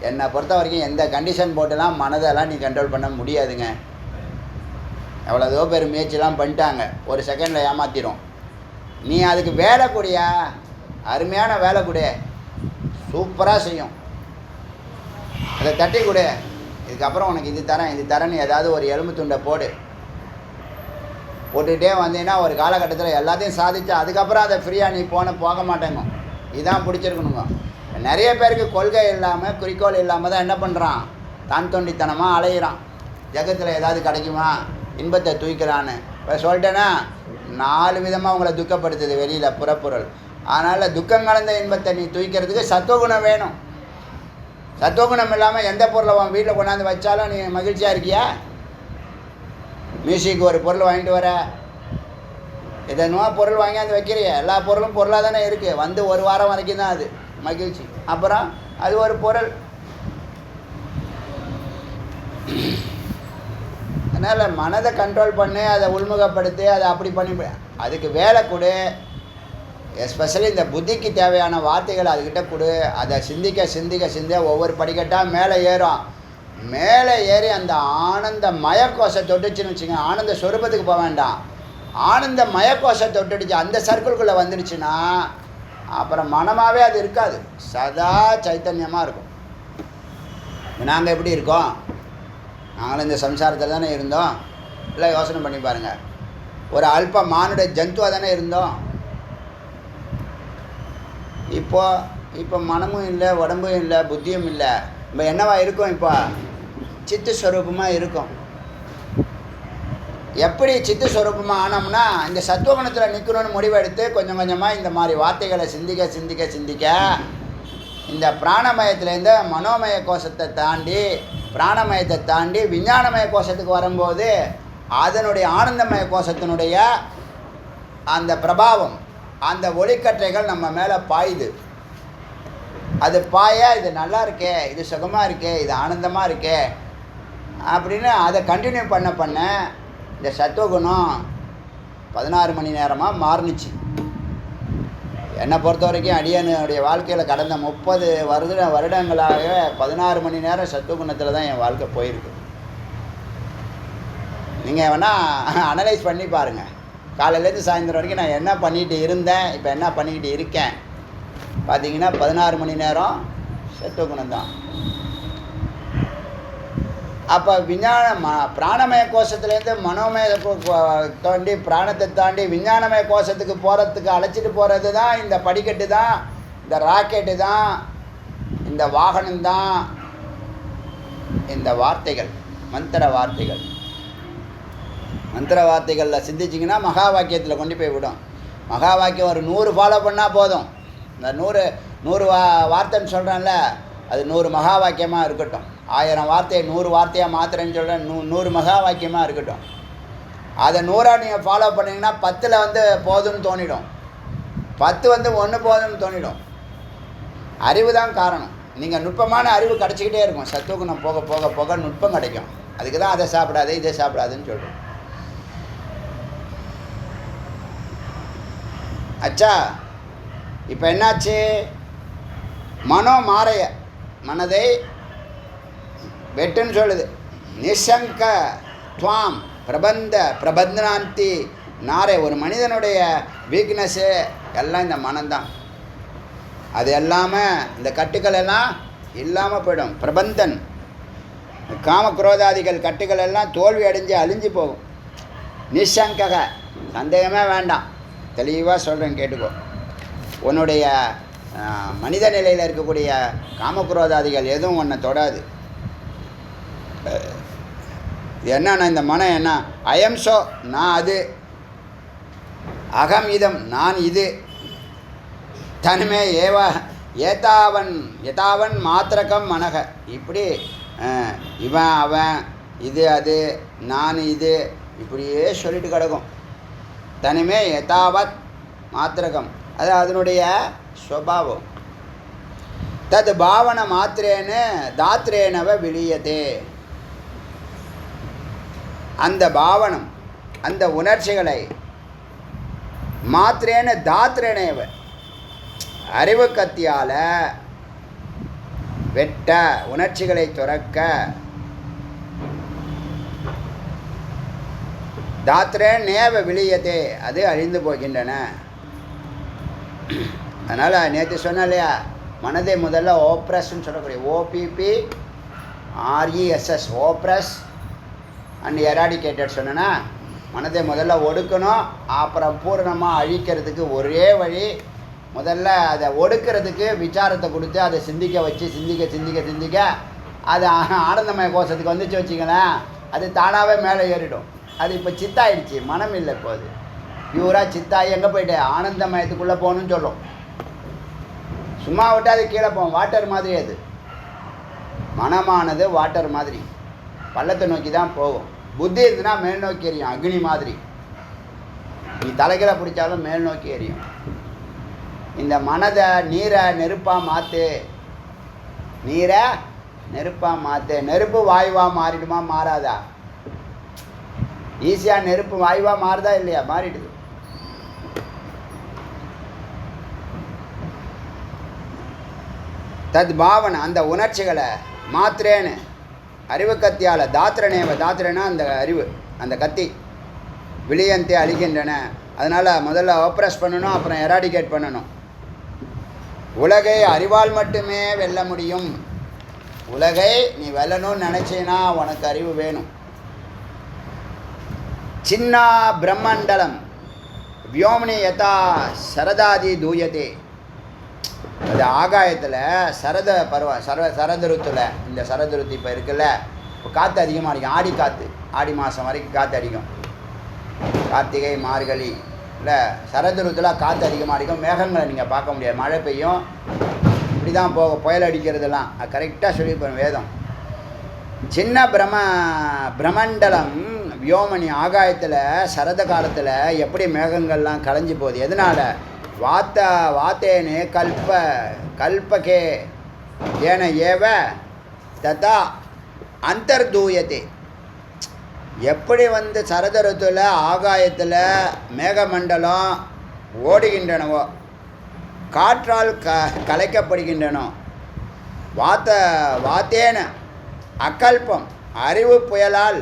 என்னை பொறுத்த வரைக்கும் எந்த கண்டிஷன் போட்டுலாம் மனதெல்லாம் நீ கண்ட்ரோல் பண்ண முடியாதுங்க. எவ்வளோதோ பேர் முயற்சிலாம் பண்ணிட்டாங்க, ஒரு செகண்டில் ஏமாத்திரும். நீ அதுக்கு வேலை கூடியா, அருமையான வேலை கொடு, சூப்பராக செய்யும். அதை தட்டி கொடு, இதுக்கப்புறம் உனக்கு இது தரேன்னு ஏதாவது ஒரு எலும்பு துண்டை போட்டுக்கிட்டே வந்தீங்கன்னா ஒரு காலகட்டத்தில் எல்லாத்தையும் சாதிச்சா அதுக்கப்புறம் அதை ஃப்ரீயாக நீ போக மாட்டேங்க. இதுதான் பிடிச்சிருக்கணுங்க. நிறைய பேருக்கு கொள்கை இல்லாமல், குறிக்கோள் இல்லாமல் தான் என்ன பண்ணுறான், தான் தோண்டித்தனமாக அலையிறான். ஜகத்தில் ஏதாவது கிடைக்குமா, இன்பத்தை தூக்கலான்னு. இப்போ சொல்லிட்டேன்னா 4 விதமாக உங்களை துக்கப்படுத்துது வெளியில் புறப்பொருள். அதனால் துக்கம் கலந்த இன்பத்தை நீ தூக்கிறதுக்கு சத்துவகுணம் வேணும். சத்துவகுணம் இல்லாமல் எந்த பொருளை உன் வீட்டில் கொண்டாந்து வச்சாலும் நீ மகிழ்ச்சியாக இருக்கியா? மியூசிக் ஒரு பொருள் வாங்கிட்டு வர, எதனுவா பொருள் வாங்கியாந்து வைக்கிறிய, எல்லா பொருளும் பொருளாக தானே இருக்குது. 1 வாரம் வரைக்கும் தான் அது மகிழ்ச்சி, அப்புறம் அது ஒரு பொருள். அதனால் மனதை கண்ட்ரோல் பண்ணி, அதை உள்முகப்படுத்தி, அதை அப்படி பண்ணி அதுக்கு வேலை கொடு. எஸ்பெஷலி இந்த புத்திக்கு தேவையான வார்த்தைகளை அதுக்கிட்ட கொடு. அதை சிந்திக்க ஒவ்வொரு படிக்கட்டாக மேலே ஏறும். மேலே ஏறி அந்த ஆனந்த மயக்கோசை தொட்டுச்சுன்னு வச்சுங்க, ஆனந்த சொரூபத்துக்கு போக வேண்டாம், ஆனந்த மயக்கோசை தொட்டுடுச்சு, அந்த சர்க்கிள்குள்ளே வந்துடுச்சுன்னா அப்புறம் மனமாகவே அது இருக்காது, சதா சைத்தன்யமாக இருக்கும். நாங்கள் எப்படி இருக்கோம்? நாங்களும் இந்த சம்சாரத்தில் தானே இருந்தோம். இல்லை, யோசனை பண்ணி பாருங்கள். ஒரு அல்ப மானுட ஜந்துவாக தானே இருந்தோம். இப்போ மனமும் இல்லை, உடம்பும் இல்லை, புத்தியும் இல்லை. இப்போ என்னவா இருக்கும்? இப்போ சித்து ஸ்வரூபமாக இருக்கும். எப்படி சித்து ஸ்வரூபமாக ஆனோம்னா, இந்த சத்துவகுணத்தில் நிற்கணும்னு முடிவெடுத்து கொஞ்சம் கொஞ்சமாக இந்த மாதிரி வார்த்தைகளை சிந்திக்க இந்த பிராணமயத்துலேருந்து மனோமய கோஷத்தை தாண்டி, பிராணமயத்தை தாண்டி விஞ்ஞானமய கோஷத்துக்கு வரும்போது அதனுடைய ஆனந்தமய கோஷத்தினுடைய அந்த பிரபாவம், அந்த ஒளிக்கற்றைகள் நம்ம மேலே பாயுது. அது பாய இது நல்லா இருக்கே, இது சுகமாக இருக்கே, இது ஆனந்தமாக இருக்கே அப்படின்னு அதை கண்டினியூ பண்ண இந்த சத்துவகுணம் 16 மணி நேரமாக மாறுனுச்சு. என்னை பொறுத்த வரைக்கும் அடியனுடைய வாழ்க்கையில் கடந்த 30 வருடங்களாக 16 மணி நேரம் சத்துவகுணத்தில் தான் என் வாழ்க்கை போயிருக்கு. நீங்கள் வேணால் அனலைஸ் பண்ணி பாருங்கள். காலையிலேருந்து சாயந்தரம் வரைக்கும் நான் என்ன பண்ணிகிட்டு இருந்தேன், இப்போ என்ன பண்ணிக்கிட்டு இருக்கேன் பார்த்தீங்கன்னா 16 மணி நேரம் சத்துவகுணம் தான். அப்போ பிராணமய கோஷத்துலேருந்து மனோமய தாண்டி பிராணத்தை தாண்டி விஞ்ஞானமய கோஷத்துக்கு போகிறதுக்கு அழைச்சிட்டு போகிறது தான் இந்த படிக்கட்டு தான், இந்த ராக்கெட்டு தான், இந்த வாகனம் தான், இந்த வார்த்தைகள், மந்திர வார்த்தைகள். மந்திர வார்த்தைகளில் சிந்திச்சிங்கன்னா மகா வாக்கியத்தில் கொண்டு போய் விடும். மகா வாக்கியம் ஒரு 100 ஃபாலோ பண்ணால் போதும். இந்த 100 வார்த்தைன்னு சொல்கிறேன்ல, அது 100 மகா வாக்கியமாக இருக்கட்டும். 1000 வார்த்தையை 100 வார்த்தையாக மாத்திரன்னு சொல்கிறேன், 100 மகா வாக்கியமாக இருக்கட்டும். அதை 100 நீங்கள் ஃபாலோ பண்ணிங்கன்னா 10 போதும்னு தோணிடும், 10 1 போதும்னு தோணிடும். அறிவு தான் காரணம். நீங்கள் நுட்பமான அறிவு கிடச்சிக்கிட்டே இருக்கும். சத்துவகுணம் போக போக போக நுட்பம் கிடைக்கும். அதுக்கு தான் அதை சாப்பிடாது இதை சாப்பிடாதுன்னு சொல்கிறோம். அச்சா, இப்போ என்னாச்சு? மனோமாரைய மனதை வெட்டுன்னு சொல்லுது. நிசங்க துவாம் பிரபந்தனாந்தி நாரே. ஒரு மனிதனுடைய வீக்னஸ்ஸு எல்லாம் இந்த மனம்தான். அது எல்லாமல் இந்த கட்டுக்கள் எல்லாம் இல்லாமல் போயிடும். பிரபந்தன் காமக்ரோதாதிகள் கட்டுக்கள் எல்லாம் தோல்வி அடைஞ்சு அழிஞ்சு போகும். நிசங்கக, சந்தேகமே வேண்டாம். தெளிவாக சொல்கிறேன், கேட்டுக்கோ. உன்னுடைய மனித நிலையில் இருக்கக்கூடிய காமக்ரோதாதிகள் எதுவும் ஒன்றை தொடாது. இது என்னன்னா, இந்த மனம் என்ன? அயம் சோ, நான் அது, அகம் இதம், நான் இது, தனிமே ஏதாவன் மாத்திரகம் மனக. இப்படி இவன் அவன், இது அது, நான் இது, இப்படியே சொல்லிட்டு கிடக்கும். தனிமே ஏதாவத் மாத்திரகம், அது அதனுடைய ஸ்வபாவம். தது பாவன மாத்திரேன்னு தாத்ரேனவ விளியதே. அந்த பாவனம், அந்த உணர்ச்சிகளை மாத்திரேன்னு தாத்ரேனேவ அறிவு கத்தியால் வெட்ட, உணர்ச்சிகளை துறக்க, தாத்ரேன் நேவ விளியதே, அது அழிந்து போகின்றன. அதனால் நேற்று சொன்ன இல்லையா, மனதை முதல்ல ஓப்ரஸ்ன்னு சொல்லக்கூடிய OPPRESS ஓப்ரஸ் அண்ட் எராடிகேட்டட் சொன்னேன்னா, மனதை முதல்ல ஒடுக்கணும். அப்புறம் பூரணமாக அழிக்கிறதுக்கு ஒரே வழி, முதல்ல அதை ஒடுக்கிறதுக்கு விசாரத்தை கொடுத்து அதை சிந்திக்க வச்சு சிந்திக்க அது ஆனந்தமய கோஷத்துக்கு வந்துச்சு வச்சிங்களேன், அது தானாகவே மேலே ஏறிடும். அது இப்போ சித்தாயிடுச்சு, மனம் இல்லை. இப்போ அது பியூராக சித்தாகி எங்கே போயிட்டு ஆனந்தமயத்துக்குள்ளே போகணுன்னு சொல்லும். சும்மா விட்டு அது கீழே போகும். வாட்டர் மாதிரி அது. மனமானது வாட்டர் மாதிரி பள்ளத்தை நோக்கி தான் போகும். புத்தி இருக்குன்னா மேல் நோக்கி எரியும், அக்னி மாதிரி. நீ தலைகளை பிடிச்சாலும் மேல் நோக்கி எரியும். இந்த மனதை நீரை நெருப்பாக மாற்று, நீரை நெருப்பாக மாற்று. நெருப்பு வாயுவாக மாறிடுமா, மாறாதா? ஈஸியாக நெருப்பு வாயுவாக மாறுதா இல்லையா? மாறிடுது. தத் பாவனை, அந்த உணர்ச்சிகளை மாத்திரேன்னு அறிவு கத்தியால் தாத்திரனேவ, தாத்திரனா அந்த அறிவு, அந்த கத்தி விளியந்தே அழிகின்றன. அதனால் முதல்ல ஓப்ரஸ் பண்ணணும், அப்புறம் எராடிகேட் பண்ணணும். உலகை அறிவால் மட்டுமே வெல்ல முடியும். உலகை நீ வெல்லணும்னு நினச்சின்னா உனக்கு அறிவு வேணும். சின்ன பிரம்மண்டலம் வியோம்னி யதா சரதாதி தூயதே. அது ஆகாயத்தில் சரத ருத்துல, இந்த சரத ருத்து இப்போ இருக்குல்ல, இப்போ காற்று அதிகமாக அடிக்கும். ஆடி காற்று, ஆடி மாதம் வரைக்கும் காற்று அடிக்கும். கார்த்திகை மார்கழி இல்லை சரத ருத்தில் காற்று அதிகமாக அடிக்கும். மேகங்களை நீங்கள் பார்க்க முடியாது, மழை பெய்யும், இப்படி தான் போகும். புயல் அடிக்கிறதுலாம் அது கரெக்டாக சொல்லியிருப்பேன் வேதம். சின்ன பிரம்மண்டலம் வியோமணி ஆகாயத்தில் சரத காலத்தில் எப்படி மேகங்கள்லாம் கலைஞ்சு போகுது? எதனால்? வாத்தேனே கல்பகே ஏன ஏவ ததா அந்தர்தூயத்தை. எப்படி சரத ருத்துல ஆகாயத்தில் மேகமண்டலம் ஓடுகின்றனவோ, காற்றால் கலைக்கப்படுகின்றனோ, வாத்தேன அகல்பம் அறிவு புயலால்,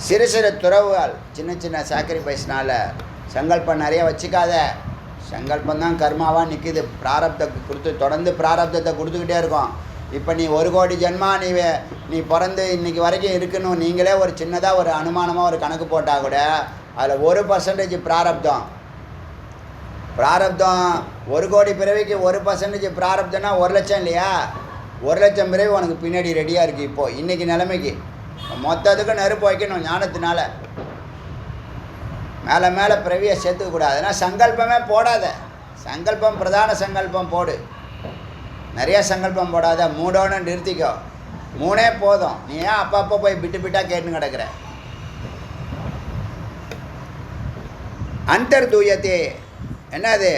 சிறு சிறு துறவுகள், சின்ன சின்ன சாக்ரிஃபைஸ்னால். சங்கல்பம் நிறைய வச்சுக்காத. சங்கல்பம் தான் கர்மாவாக நிற்கிது. பிராரப்தத்தை கொடுத்து தொடர்ந்து பிராரப்தத்தை கொடுத்துக்கிட்டே இருக்கோம். இப்போ நீ 1 கோடி ஜென்மா நீ பிறந்து இன்றைக்கி வரைக்கும் இருக்கணும். நீங்களே ஒரு சின்னதாக ஒரு அனுமானமாக ஒரு கணக்கு போட்டால் கூட அதில் 1% பிராரப்தம். 1 கோடி பிறவிக்கு 1% பிராரப்தம்னா 1 லட்சம் இல்லையா? 1 லட்சம் பிறவி உனக்கு பின்னாடி ரெடியாக இருக்குது. இப்போது இன்றைக்கி நிலைமைக்கு மொத்தத்துக்கும் நெருப்பு வைக்கணும் ஞானத்தினால. மேலே மேலே பிறவியை சேர்த்துக்கக்கூடாது. அதனால் சங்கல்பமே போடாத. சங்கல்பம் பிரதான சங்கல்பம் போடு. நிறைய சங்கல்பம் போடாத. 3 நிறுத்திக்கோ. 3 போதும். நீ ஏன் அப்பப்போ போய் பிட்டாக கேட்டுன்னு கிடக்கிற? அந்தர்தூயத்தே என்னது?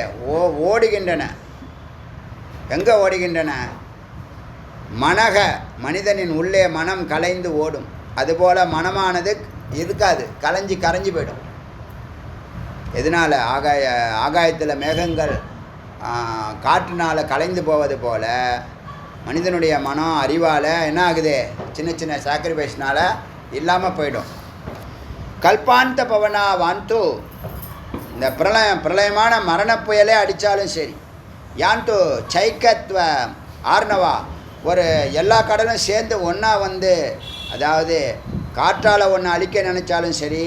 ஓடுகின்றன. எங்கே ஓடுகின்றன? மனக மனிதனின் உள்ளே மனம் கலைந்து ஓடும். அதுபோல் மனமானது இருக்காது, கரைஞ்சி போயிடும். எதனால்? ஆகாயத்தில் மேகங்கள் காற்றினால் கலைந்து போவது போல் மனிதனுடைய மனம் அறிவால் என்ன ஆகுது? சின்ன சின்ன சாக்ரிஃபைஸ்னால் இல்லாமல் போயிடும். கல்பாந்த பவனா வாந்து, இந்த பிரளயமான மரண புயலே அடித்தாலும் சரி, யாந்து சைக்கத்வ ஆர்ணவா, ஒரு எல்லா கடலும் சேர்ந்து ஒன்றா அதாவது காற்றால் ஒன்று அழிக்க நினச்சாலும் சரி,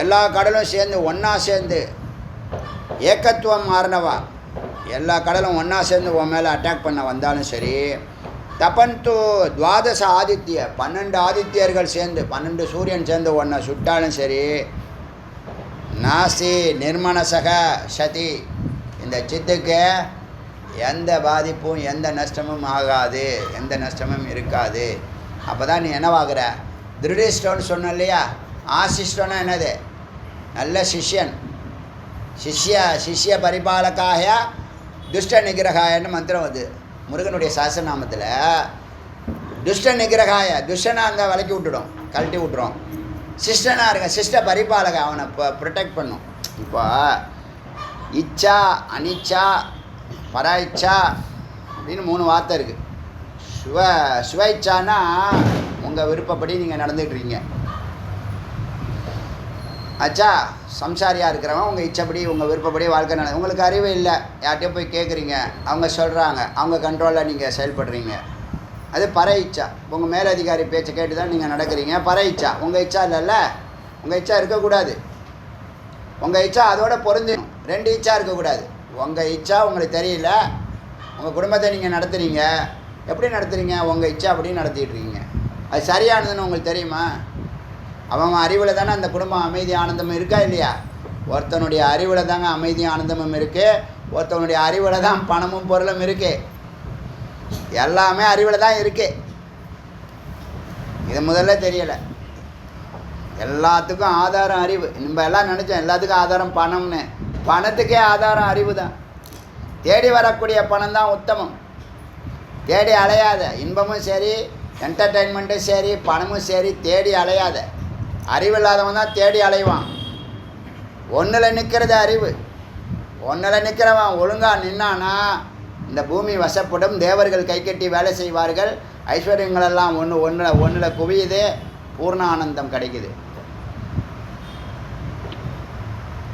எல்லா கடலும் சேர்ந்து ஒன்றா சேர்ந்து ஏக்கத்துவம் ஆர்ணவா, எல்லா கடலும் ஒன்றா சேர்ந்து உன் மேலே அட்டாக் பண்ண வந்தாலும் சரி, தபந்து துவாதச ஆதித்ய 12 ஆதித்யர்கள் சேர்ந்து 12 சூரியன் சேர்ந்து ஒன்றை சுட்டாலும் சரி, நாசி நிர்மணசக சதி, இந்த சித்துக்கு எந்த பாதிப்பும் எந்த நஷ்டமும் ஆகாது, எந்த நஷ்டமும் இருக்காது. அப்போ தான் நீ என்னவாகிற? திருடிஷ்டோன்னு சொன்ன இல்லையா? ஆசிஷ்டோன்னா என்னது? நல்ல சிஷ்யன். சிஷ்ய பரிபாலக்காக துஷ்ட நிகிரகாயன்னு மந்திரம் அது முருகனுடைய சாஸ்திரநாமத்தில். துஷ்ட நிகிரகாய, துஷ்டனாக இருந்தால் விலக்கி விட்டுடும், கழட்டி விட்டுரும். சிஷ்டனாக இருக்க சிஷ்ட பரிபாலக, அவனை ப்ரொடெக்ட் பண்ணும். இப்போ இச்சா அனிச்சா பரா இச்சா அப்படின்னு 3 வார்த்தை இருக்குது. சுவ இச்சானா உங்கள் விருப்பப்படி நீங்கள் நடந்துகிட்ருக்கீங்க. ஆச்சா, சம்சாரியாக இருக்கிறவன் உங்கள் இச்சப்படி உங்கள் விருப்பப்படி வாழ்க்கை உங்களுக்கு அறிவு இல்லை, யார்கிட்டயோ போய் கேட்குறீங்க, அவங்க சொல்கிறாங்க, அவங்க கண்ட்ரோலில் நீங்கள் செயல்படுறீங்க. அது பர இச்சா. உங்கள் மேலதிகாரி பேச்சை கேட்டு தான் நீங்கள் நடக்கிறீங்க. பர இச்சா உங்கள் இச்சா இல்லைல்ல. உங்கள் இச்சா இருக்கக்கூடாது. உங்கள் இச்சா அதோட பொருந்தணும். 2 இச்சா இருக்கக்கூடாது. உங்கள் இச்சா உங்களுக்கு தெரியல, உங்கள் குடும்பத்தை நீங்கள் நடத்துகிறீங்க. எப்படி நடத்துகிறீங்க? உங்கள் இச்சா அப்படின்னு நடத்திட்டு இருக்கீங்க. அது சரியானதுன்னு உங்களுக்கு தெரியுமா? அவன் அறிவில் தானே அந்த குடும்பம் அமைதி ஆனந்தமும் இருக்கா இல்லையா? ஒருத்தனுடைய அறிவில் தாங்க அமைதி ஆனந்தமும் இருக்குது. ஒருத்தனுடைய அறிவில் தான் பணமும் பொருளும் இருக்குது. எல்லாமே அறிவில் தான் இருக்குது. இது முதல்ல தெரியலை. எல்லாத்துக்கும் ஆதாரம் அறிவு. நம்ம எல்லாம் நினச்சோம் எல்லாத்துக்கும் ஆதாரம் பணம்னு. பணத்துக்கே ஆதாரம் அறிவு தான். தேடி வரக்கூடிய பணம் தான் உத்தமம். தேடி அலையாத. இன்பமும் சரி, என்டர்டெயின்மெண்ட்டும் சரி, பணமும் சரி, தேடி அலையாத. அறிவில்லாதவன் தான் தேடி அலைவான். ஒன்றில் நிற்கிறது அறிவு. ஒன்றில் நிற்கிறவன் ஒழுங்காக நின்னானா இந்த பூமி வசப்படும். தேவர்கள் கை கட்டி வேலை செய்வார்கள். ஐஸ்வர்யங்களெல்லாம் ஒன்றில் குவியுது. பூர்ண ஆனந்தம் கிடைக்குது.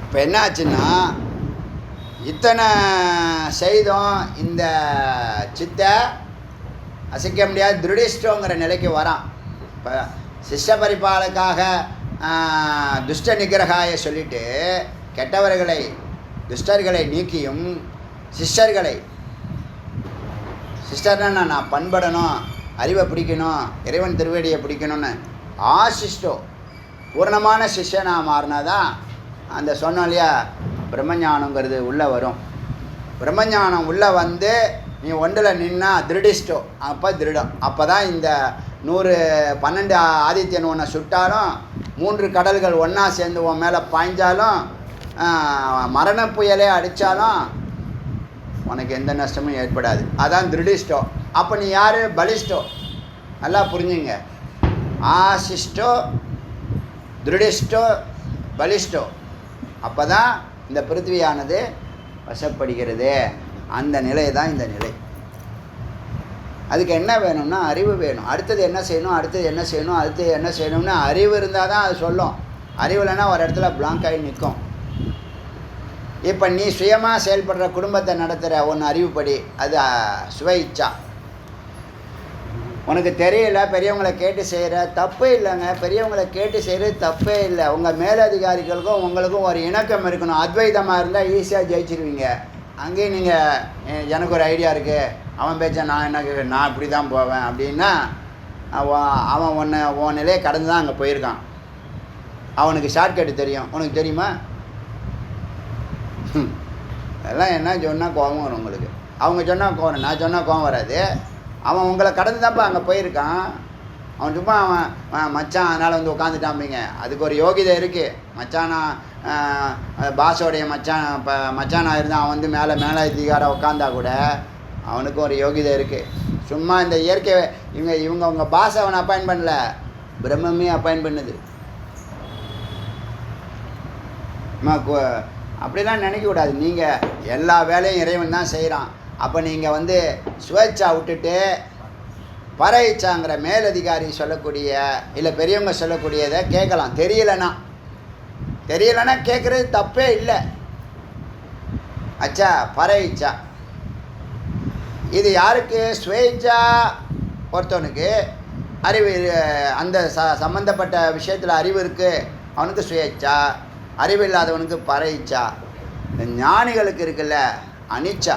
இப்போ என்ன ஆச்சுன்னா, இத்தனை செய்தும் இந்த சித்தை அசைக்க முடியாது, திருடிஷ்டோங்கிற நிலைக்கு வரான். இப்போ சிஷ்ட பரிபாலக்காக துஷ்ட நிகிரகாய சொல்லிட்டு கெட்டவர்களை துஷ்டர்களை நீக்கியும் சிஸ்டர்னா நான் பண்படணும், அறிவை பிடிக்கணும், இறைவன் திருவடியை பிடிக்கணும்னு ஆசிஷ்டோ பூர்ணமான சிஷ்யனாக மாறினாதான் அந்த சொன்னோம் இல்லையா, பிரம்மஞானங்கிறது உள்ளே வரும். பிரம்மஞானம் உள்ளே நீ ஒன்றில் நின்னா திருடிஷ்டோ, அப்போ திருடம். அப்போ தான் இந்த 12 ஆதித்யன் ஒன்றை சுட்டாலும் 3 கடல்கள் ஒன்றா சேர்ந்து உன் மேலே பாய்ஞ்சாலும் மரண புயலே அடித்தாலும் உனக்கு எந்த நஷ்டமும் ஏற்படாது. அதான் திருடிஷ்டோ. அப்போ நீ யார்? பலிஷ்டோ. நல்லா புரிஞ்சுங்க. ஆசிஷ்டோ, திருடிஷ்டோ, பலிஷ்டோ. அப்போ தான் இந்த பிருத்திவியானது வசப்படுகிறது. அந்த நிலை தான் இந்த நிலை. அதுக்கு என்ன வேணும்னா அறிவு வேணும். அடுத்தது என்ன செய்யணும், அடுத்தது என்ன செய்யணும், அடுத்தது என்ன செய்யணும்னு அறிவு இருந்தால் தான் அது சொல்லும். அறிவு இல்லைன்னா ஒரு இடத்துல பிளாங்க் ஆகி நிற்கும். இப்போ நீ சுயமாக செயல்படுற குடும்பத்தை நடத்துகிற ஒன்று அறிவுப்படி அது சுய இச்சா. உனக்கு தெரியல, பெரியவங்களை கேட்டு செய்கிற தப்பே இல்லைங்க. பெரியவங்களை கேட்டு செய்கிறது தப்பே இல்லை. உங்கள் மேலதிகாரிகளுக்கும் உங்களுக்கும் ஒரு இணக்கம் இருக்கணும். அத்வைதமாக இருந்தால் ஈஸியாக ஜெயிச்சிருவீங்க. அங்கேயும் நீங்கள் எனக்கு ஒரு ஐடியா இருக்குது, அவன் பேச்ச நான் இப்படி தான் போவேன் அப்படின்னா அவன் உன் நிலையை கடந்து தான் அங்கே போயிருக்கான். அவனுக்கு ஷார்ட்கட்டு தெரியும். உனக்கு தெரியுமா? அதெல்லாம் என்ன சொன்னால் கோபம் வரும் உங்களுக்கு. அவங்க சொன்னால் கோவம், நான் சொன்னால் கோவம் வராது. அவன் உங்களை கடந்து தான்ப்பா அங்கே போயிருக்கான். அவன் சும்மா அவன் மச்சான் அதனால் வந்து உட்காந்துட்டாம்பிங்க. அதுக்கு ஒரு யோகிதை இருக்குது. மச்சானா பாஸோடைய மச்சானாக இருந்தால் அவன் வந்து மேலதிகாரம் உட்காந்தா கூட அவனுக்கு ஒரு யோகிதை இருக்குது. சும்மா இந்த இயற்கை இவங்க உங்கள் பாஸை அவனை அப்பாயின் பண்ணல, பிரம்மமே அப்பாயின் பண்ணுது. அப்படிலாம் நினைக்கக்கூடாது. நீங்கள் எல்லா வேலையும் இறைவன் தான் செய்கிறான். அப்போ நீங்கள் வந்து சுவேச்சா விட்டுட்டு பர இச்சாங்கிற மேலதிகாரி சொல்லக்கூடிய இல்லை பெரியவங்க சொல்லக்கூடியதை கேட்கலாம். தெரியலைன்னா கேட்குறது தப்பே இல்லை. அச்சா பர இச்சா இது யாருக்கு? சுவேச்சா ஒருத்தவனுக்கு அறிவு, அந்த சம்மந்தப்பட்ட விஷயத்தில் அறிவு இருக்குது, அவனுக்கு சுயேச்சா. அறிவு இல்லாதவனுக்கு பர இச்சா. ஞானிகளுக்கு இருக்குல்ல அனிச்சா.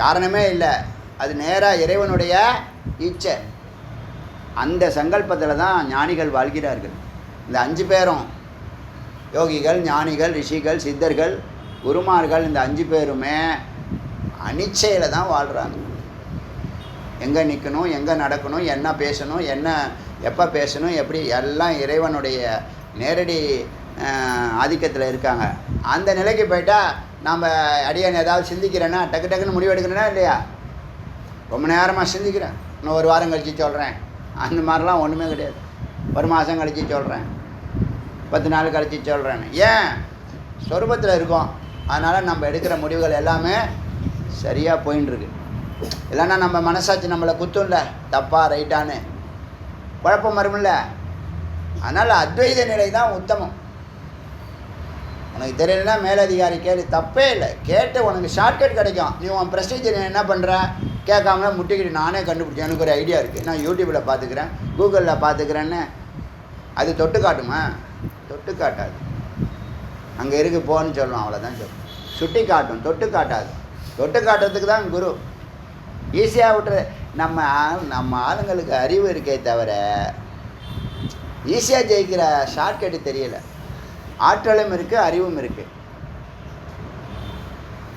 காரணமே இல்லை, அது நேராக இறைவனுடைய இச்சை. அந்த சங்கல்பத்தில் தான் ஞானிகள் வாழ்கிறார்கள். இந்த 5 பேரும் யோகிகள், ஞானிகள், ரிஷிகள், சித்தர்கள், குருமார்கள், இந்த 5 பேருமே அனிச்சையில் தான் வாழ்கிறாங்க. எங்கே நிற்கணும், எங்கே நடக்கணும், என்ன பேசணும், எப்போ பேசணும், எப்படி எல்லாம் இறைவனுடைய நேரடி ஆதிக்கத்தில் இருக்காங்க. அந்த நிலைக்கு போயிட்டால் நம்ம அடியான் ஏதாவது சிந்திக்கிறேன்னா டக்குன்னு முடிவு எடுக்கிறேன்னா இல்லையா? ரொம்ப நேரமாக சிந்திக்கிறேன், இன்னும் 1 வாரம் கழித்து சொல்கிறேன், அந்த மாதிரிலாம் ஒன்றுமே கிடையாது. 1 மாதம் கழித்து சொல்கிறேன், 10 நாள் கழித்து சொல்கிறேன்னு. ஏன்? சொரூபத்தில் இருக்கோம். அதனால் நம்ம எடுக்கிற முடிவுகள் எல்லாமே சரியாக போயின்ட்டுருக்கு. இல்லைன்னா நம்ம மனசாட்சி நம்மளை குத்தும்ல, தப்பா ரைட்டான்னு குழப்பம் வரும்ல. அதனால் அத்வைத நிலை தான் உத்தமம். உனக்கு தெரியலன்னா மேலதிகாரி கேள்வி தப்பே இல்லை, கேட்டு உனக்கு ஷார்ட்கட் கிடைக்கும். நீ உன் ப்ரொசீஜர் என்ன பண்ணுற கேட்காமல முட்டிக்கிட்டு நானே கண்டுபிடிச்சேன், எனக்கு ஒரு ஐடியா இருக்குது, நான் யூடியூப்பில் பார்த்துக்கிறேன், கூகுளில் பார்த்துக்கிறேன்னு அது தொட்டு காட்டுமா? தொட்டு காட்டாது. அங்கே இருக்கு போன்னு சொல்லுவோம், அவ்வளோதான் சொல்லுவோம். சுட்டி காட்டும், தொட்டு காட்டாது. தொட்டு காட்டுறதுக்கு தான் குரு. ஈஸியாக விட்டுரு. நம்ம ஆளுங்களுக்கு அறிவு இருக்கே தவிர ஈஸியாக ஜெயிக்கிற ஷார்ட்கட்டு தெரியலை. ஆற்றலும் இருக்குது, அறிவும் இருக்குது.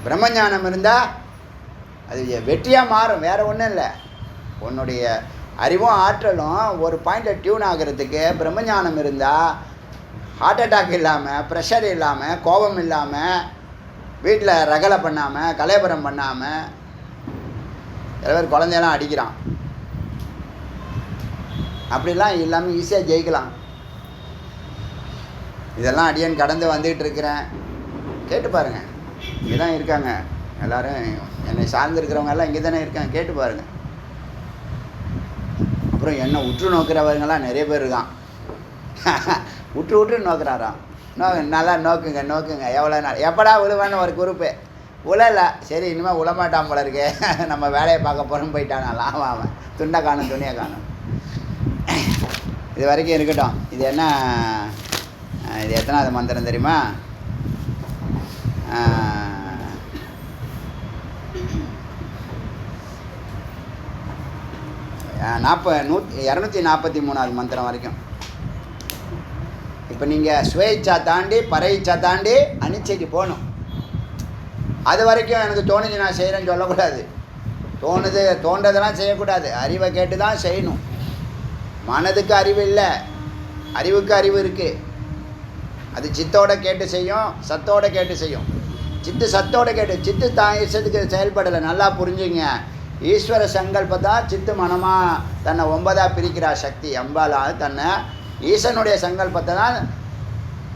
பிரம்மஞானம் இருந்தால் அது வெற்றியாக மாறும். வேறு ஒன்றும் இல்லை. உன்னுடைய அறிவும் ஆற்றலும் ஒரு பாயிண்ட்டை டியூன் ஆகிறதுக்கு பிரம்மஞானம் இருந்தால் ஹார்ட் அட்டாக் இல்லாமல், ப்ரெஷர் இல்லாமல், கோபம் இல்லாமல், வீட்டில் ரகலை பண்ணாமல், கலேபரம் பண்ணாமல், சில பேர் குழந்தையெல்லாம் அடிக்கிறான், அப்படிலாம் இல்லாமல் ஈஸியாக ஜெயிக்கலாம். இதெல்லாம் அடியன் கடந்து வந்துக்கிட்டு இருக்கிறேன். கேட்டு பாருங்கள், இங்கே தான் இருக்காங்க எல்லோரும், என்னை சார்ந்திருக்கிறவங்க எல்லாம் இங்கே தானே இருக்காங்க, கேட்டு பாருங்கள். அப்புறம் என்னை உற்று நோக்கிறவங்கெல்லாம் நிறைய பேர் இருக்கான். உற்று நோக்கிறாராம். நல்லா நோக்குங்க எவ்வளோ நாள் எப்படா விழுவான்னு ஒரு குரூப்பு உழல. சரி இனிமேல் உழமாட்டான் போல இருக்கு, நம்ம வேலையை பார்க்க போகிறோம் போயிட்டானாலாம். அவன் துண்டை காணும், துணியை காணும். இது வரைக்கும் இருக்கட்டும். இது என்ன, இது எத்தனாவது மந்திரம் தெரியுமா? 243வது மந்திரம் வரைக்கும். இப்போ நீங்கள் சுவேச்சா தாண்டி பரைச்சா தாண்டி அனிச்சைக்கு போகணும். அது வரைக்கும் எனக்கு தோணுச்சு நான் செய்கிறேன்னு சொல்லக்கூடாது. தோன்றதெல்லாம் செய்யக்கூடாது. அறிவை கேட்டு தான் செய்யணும். மனதுக்கு அறிவு இல்லை, அறிவுக்கு அறிவு இருக்குது. அது சித்தோட கேட்டு செய்யும், சத்தோட கேட்டு செய்யும். சித்து சத்தோட கேட்டு, சித்து தான் இஷ்டத்துக்கு செயல்படலை. நல்லா புரிஞ்சுங்க. ஈஸ்வர சங்கல்பத்தா சித்து மனமாக தன்னை 9ஆக பிரிக்கிறா சக்தி. அம்பாலா தன்னை ஈசனுடைய சங்கல்பத்தை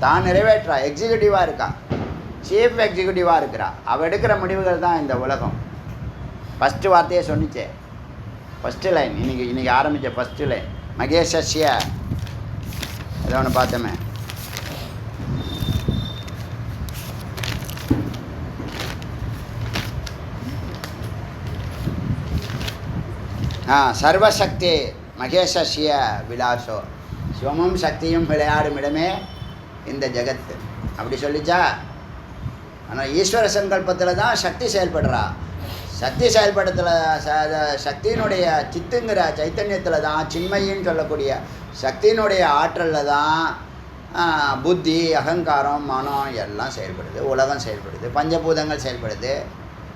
தான் நிறைவேற்றா. எக்ஸிக்யூட்டிவாக இருக்கா, சீஃப் எக்ஸிக்யூட்டிவாக இருக்கிறா. அவள் எடுக்கிற முடிவுகள் தான் இந்த உலகம். ஃபஸ்ட்டு வார்த்தையே சொன்னிச்சே, ஃபஸ்ட்டு லைன். இன்னைக்கு ஆரம்பித்த ஃபஸ்ட்டு லைன் மகேஷஸ்ய ஏதோ ஒன்று பார்த்தோமே. சர்வசக்தி மகேஷஸ்ய விலாசோ, சிவமும் சக்தியும் விளையாடும் இடமே இந்த ஜெகத்து. அப்படி சொல்லிச்சா. ஆனால் ஈஸ்வர சங்கல்பத்தில் தான் சக்தி செயல்படுறா. சக்தி சக்தியினுடைய சித்துங்கிற சைத்தன்யத்தில் தான், சின்மையின்னு சொல்லக்கூடிய சக்தியினுடைய ஆற்றலில் தான் புத்தி, அகங்காரம், மனம் எல்லாம் செயல்படுது. உலகம் செயல்படுது, பஞ்சபூதங்கள் செயல்படுது.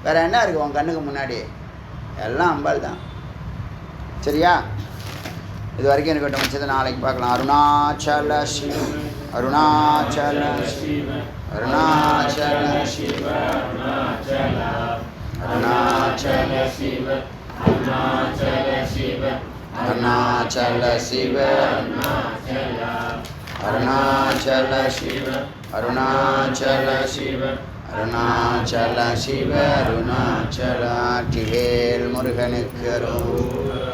வேறு என்ன இருக்குது உன் கண்ணுக்கு முன்னாடி? எல்லாம் அம்பாள் தான். சரியா? இது வரைக்கும் இருக்கட்டும். மிச்சத்தை நாளைக்கு பார்க்கலாம். அருணாச்சல சிவ, அருணாச்சல சிவ, அருணாச்சல சிவ, அருணாச்சல சிவ, அருணாச்சல சிவ, அருணாச்சல சிவ, அருணாச்சல சிவ, அருணாச்சல சிவ, அருணாச்சல சிவ, அருணாச்சல. வெற்றிவேல் முருகனுக்கு அரோகரா.